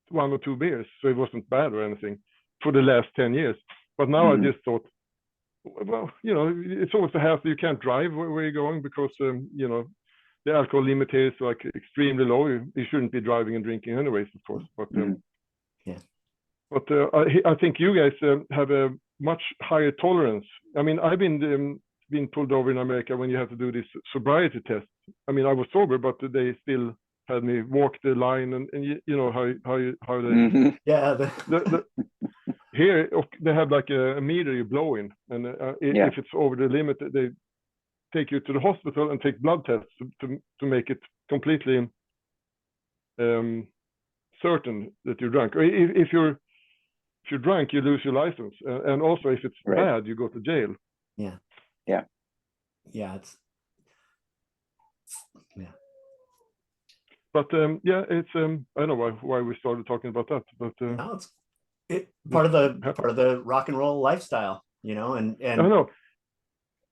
1 or 2 beers, so it wasn't bad or anything for the last 10 years. But now I just thought, well, you know, it's always a hassle. You can't drive where you're going because, you know, the alcohol limit here is like extremely low. You shouldn't be driving and drinking anyways, of course. But yeah. But I think you guys have a much higher tolerance. I mean, I've been pulled over in America when you have to do this sobriety test. I mean, I was sober, but they still had me walk the line, and you know how they yeah. Here they have like a meter you blow in, and if it's over the limit, they take you to the hospital and take blood tests to make it completely certain that you're drunk. Or if you're drunk, you lose your license, and also if it's bad, you go to jail. Yeah. It's But it's I don't know why we started talking about that, but no, it's part of the rock and roll lifestyle, you know, and I know.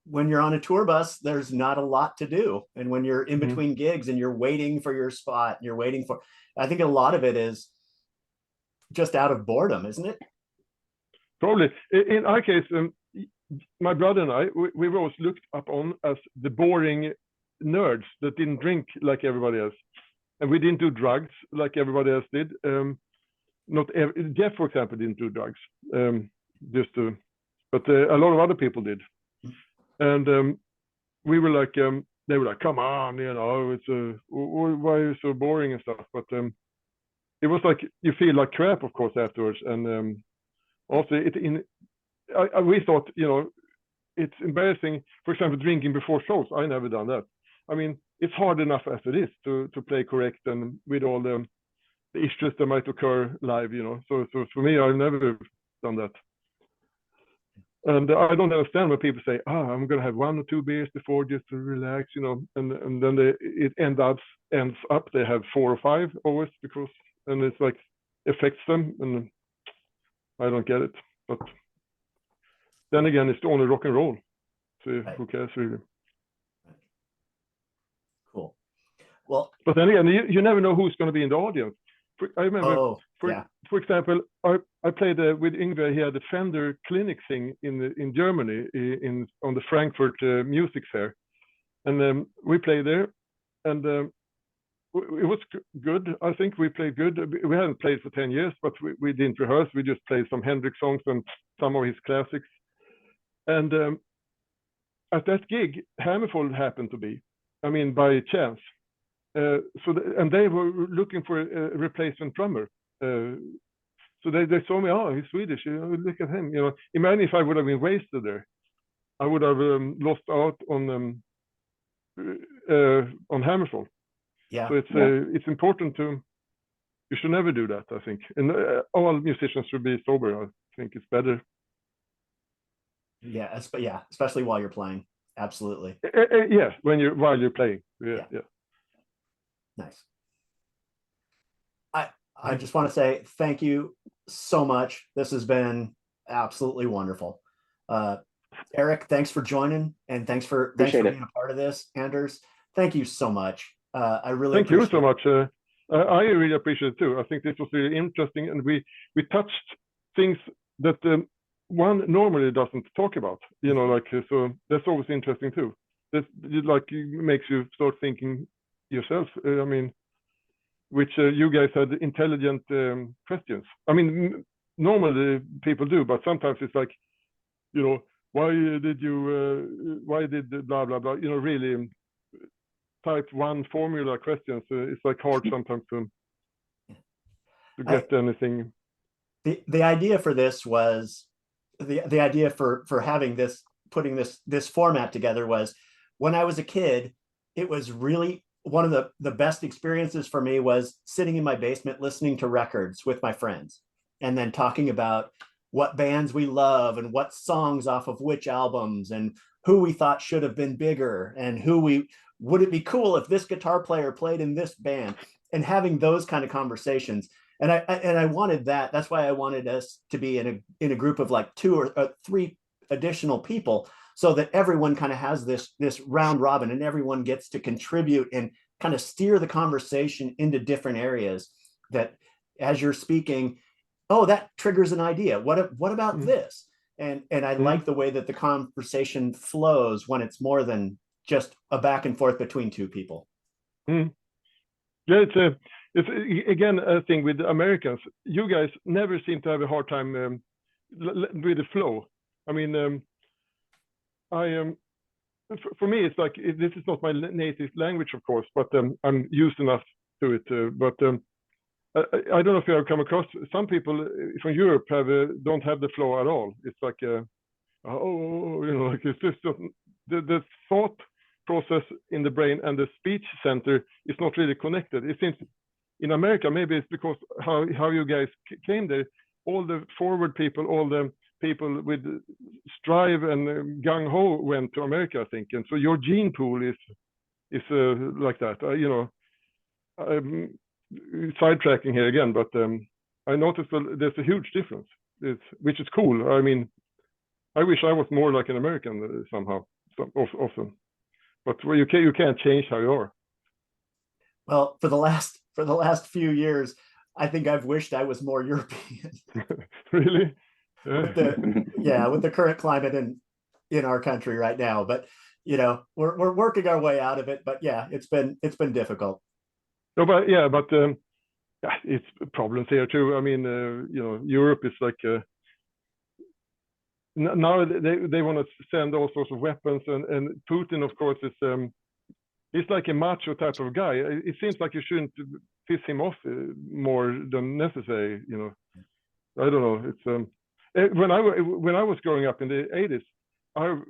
When you're on a tour bus, there's not a lot to do, and when you're in between gigs and you're waiting for your spot, I think a lot of it is just out of boredom, isn't it? Probably. In our case, my brother and I, we were always looked upon as the boring nerds that didn't drink like everybody else, and we didn't do drugs like everybody else did. Jeff, for example, didn't do drugs, but a lot of other people did, and we were like, they were like, "Come on, you know, it's why are you so boring and stuff?" But it was like you feel like crap, of course, afterwards, and also we thought, you know, it's embarrassing. For example, drinking before shows. I never done that. I mean, it's hard enough as it is to play correct and with all the issues that might occur live, you know. So for me, I've never done that. And I don't understand when people say, I'm going to have 1 or 2 beers before just to relax, you know, and then it ends up they have 4 or 5 always, because, and it's like affects them, and I don't get it. But then again, it's only rock and roll, so who cares really? Cool. Well, but then again, you never know who's going to be in the audience. I remember, for example, I played with Yngwie. He had a Fender clinic thing in Germany on the Frankfurt Music Fair, and we played there, and it was good. I think we played good. We hadn't played for 10 years, but we didn't rehearse. We just played some Hendrix songs and some of his classics. And at that gig, Hammerfall happened to be, I mean, by chance. And they were looking for a replacement drummer. So they saw me, he's Swedish, you know, look at him. You know, imagine if I would have been wasted there. I would have lost out on Hammerfall. Yeah. So it's important you should never do that, I think. And all musicians should be sober. I think it's better. Yeah, especially while you're playing. Absolutely. Yeah, while you're playing. Yeah. Nice. I just want to say thank you so much. This has been absolutely wonderful. Eric, thanks for joining, and thanks for being a part of this. Anders, thank you so much. I really thank you so much. I really appreciate it too. I think this was really interesting, and we touched things that one normally doesn't talk about. You know, like, so that's always interesting too. That like makes you start thinking yourself. I mean, which you guys had intelligent questions. I mean, normally people do, but sometimes it's like, you know, why did blah blah blah, you know, really type one formula questions. It's like hard sometimes to get anything. The idea for this was the idea for having this, putting this format together was, when I was a kid, it was really one of the best experiences for me was sitting in my basement listening to records with my friends and then talking about what bands we love and what songs off of which albums and who we thought should have been bigger and would it be cool if this guitar player played in this band, and having those kind of conversations. And I wanted that. That's why I wanted us to be in a group of like 2 or 3 additional people, so that everyone kind of has this round robin and everyone gets to contribute and kind of steer the conversation into different areas that, as you're speaking, oh, that triggers an idea. What about this? And I like the way that the conversation flows when it's more than just a back and forth between 2 people. Yeah, it's again a thing with Americans. You guys never seem to have a hard time with the flow. I mean, for me, it's like, this is not my native language, of course, but I'm used enough to it. I don't know if you have come across some people from Europe don't have the flow at all. It's like, you know, like it's just the thought process in the brain and the speech center is not really connected. It seems in America, maybe it's because how you guys came there. All the forward people, all the people with strive and gung ho went to America, I think, and so your gene pool is like that. You know, I'm sidetracking here again, but I noticed there's a huge difference, which is cool. I mean, I wish I was more like an American somehow, often, but well, you can't change how you are. Well, for the last few years, I think I've wished I was more European. Really? With the current climate in our country right now, but you know, we're working our way out of it. But yeah, it's been difficult. No, but it's problems here too. I mean, you know, Europe is like now they want to send all sorts of weapons, and Putin, of course, is he's like a macho type of guy. It seems like you shouldn't piss him off more than necessary. You know, I don't know. It's when I was growing up in the 80s, our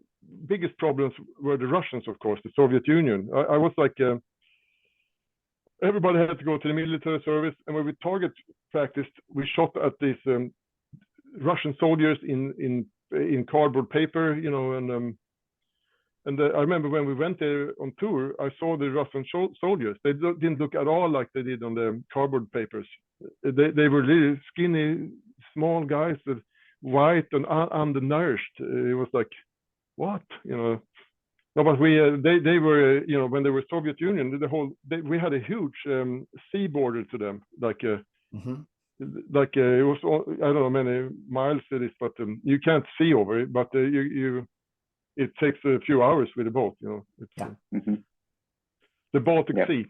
biggest problems were the Russians, of course, the Soviet Union. I was like, everybody had to go to the military service, and when we target practiced, we shot at these Russian soldiers in cardboard paper, you know, and I remember when we went there on tour, I saw the Russian soldiers. They didn't look at all like they did on the cardboard papers. They were really skinny, small guys that white and undernourished. It was like, what, you know? No, but they were, you know, when they were Soviet Union, we had a huge sea border to them, like like it was, I don't know many miles it is, but you can't see over it, but it takes a few hours with a boat, you know. It's, the Baltic Sea,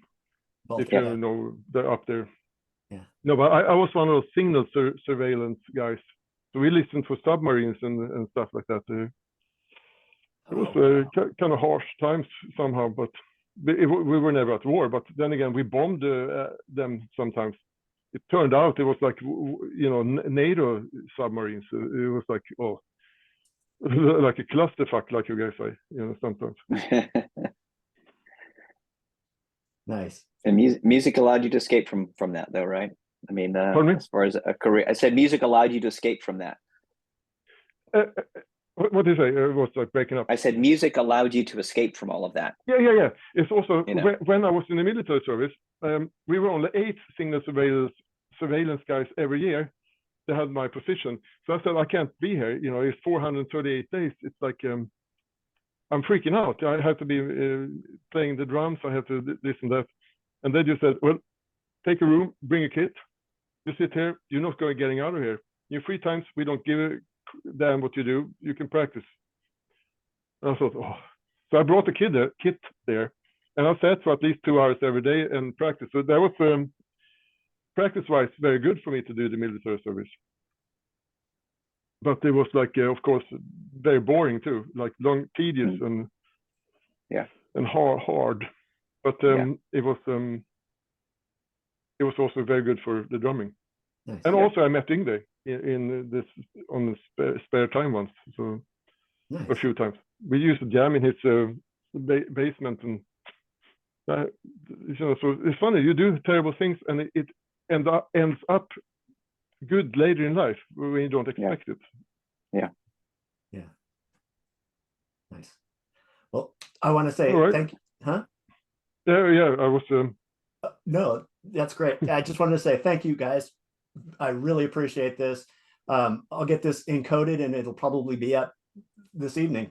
if you know, they're up there. Yeah. No, but I was one of those signal surveillance guys. So we listened for submarines and stuff like that. It was kind of harsh times somehow, but we were never at war. But then again, we bombed them sometimes. It turned out it was like, you know, NATO submarines. It was like, oh, like a clusterfuck, like you guys say, you know, sometimes. Nice. And music allowed you to escape from that, though, right? I mean, as far as a career, I said music allowed you to escape from that. What did you say? It was like breaking up. I said music allowed you to escape from all of that. Yeah. It's also, you know, when I was in the military service, we were only 8 signal surveillance guys every year. They had my position. So I said, I can't be here. You know, it's 438 days. It's like, I'm freaking out. I have to be playing the drums. I have to this and that. And they just said, well, take a room, bring a kit. You sit here. You're not going getting out of here. In free times, we don't give a damn what you do. You can practice. And I thought, oh. So I brought the kit there, and I sat for at least 2 hours every day and practiced. So that was practice-wise very good for me to do the military service. But it was like, of course, very boring too, like long, tedious, and hard. But it was also very good for the drumming. Nice. And also I met Yngwie in this on the spare time once, so Nice. a few times. We used to jam in his basement, and so it's funny. You do terrible things, and it ends up good later in life when you don't expect it. Yeah. Nice. Well, I want to say thank you. Huh? Yeah. I was. No, that's great. I just wanted to say thank you, guys. I really appreciate this. I'll get this encoded, and it'll probably be up this evening.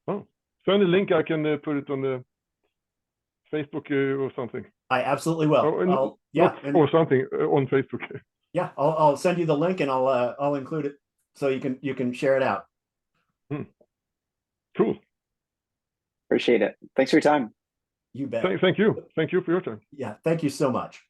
Oh, send a link. I can put it on the Facebook or something. I absolutely will. Or something on Facebook. Yeah, I'll send you the link, and I'll include it so you can share it out. Cool. Appreciate it. Thanks for your time. You bet. Thank you. Thank you for your time. Yeah, thank you so much.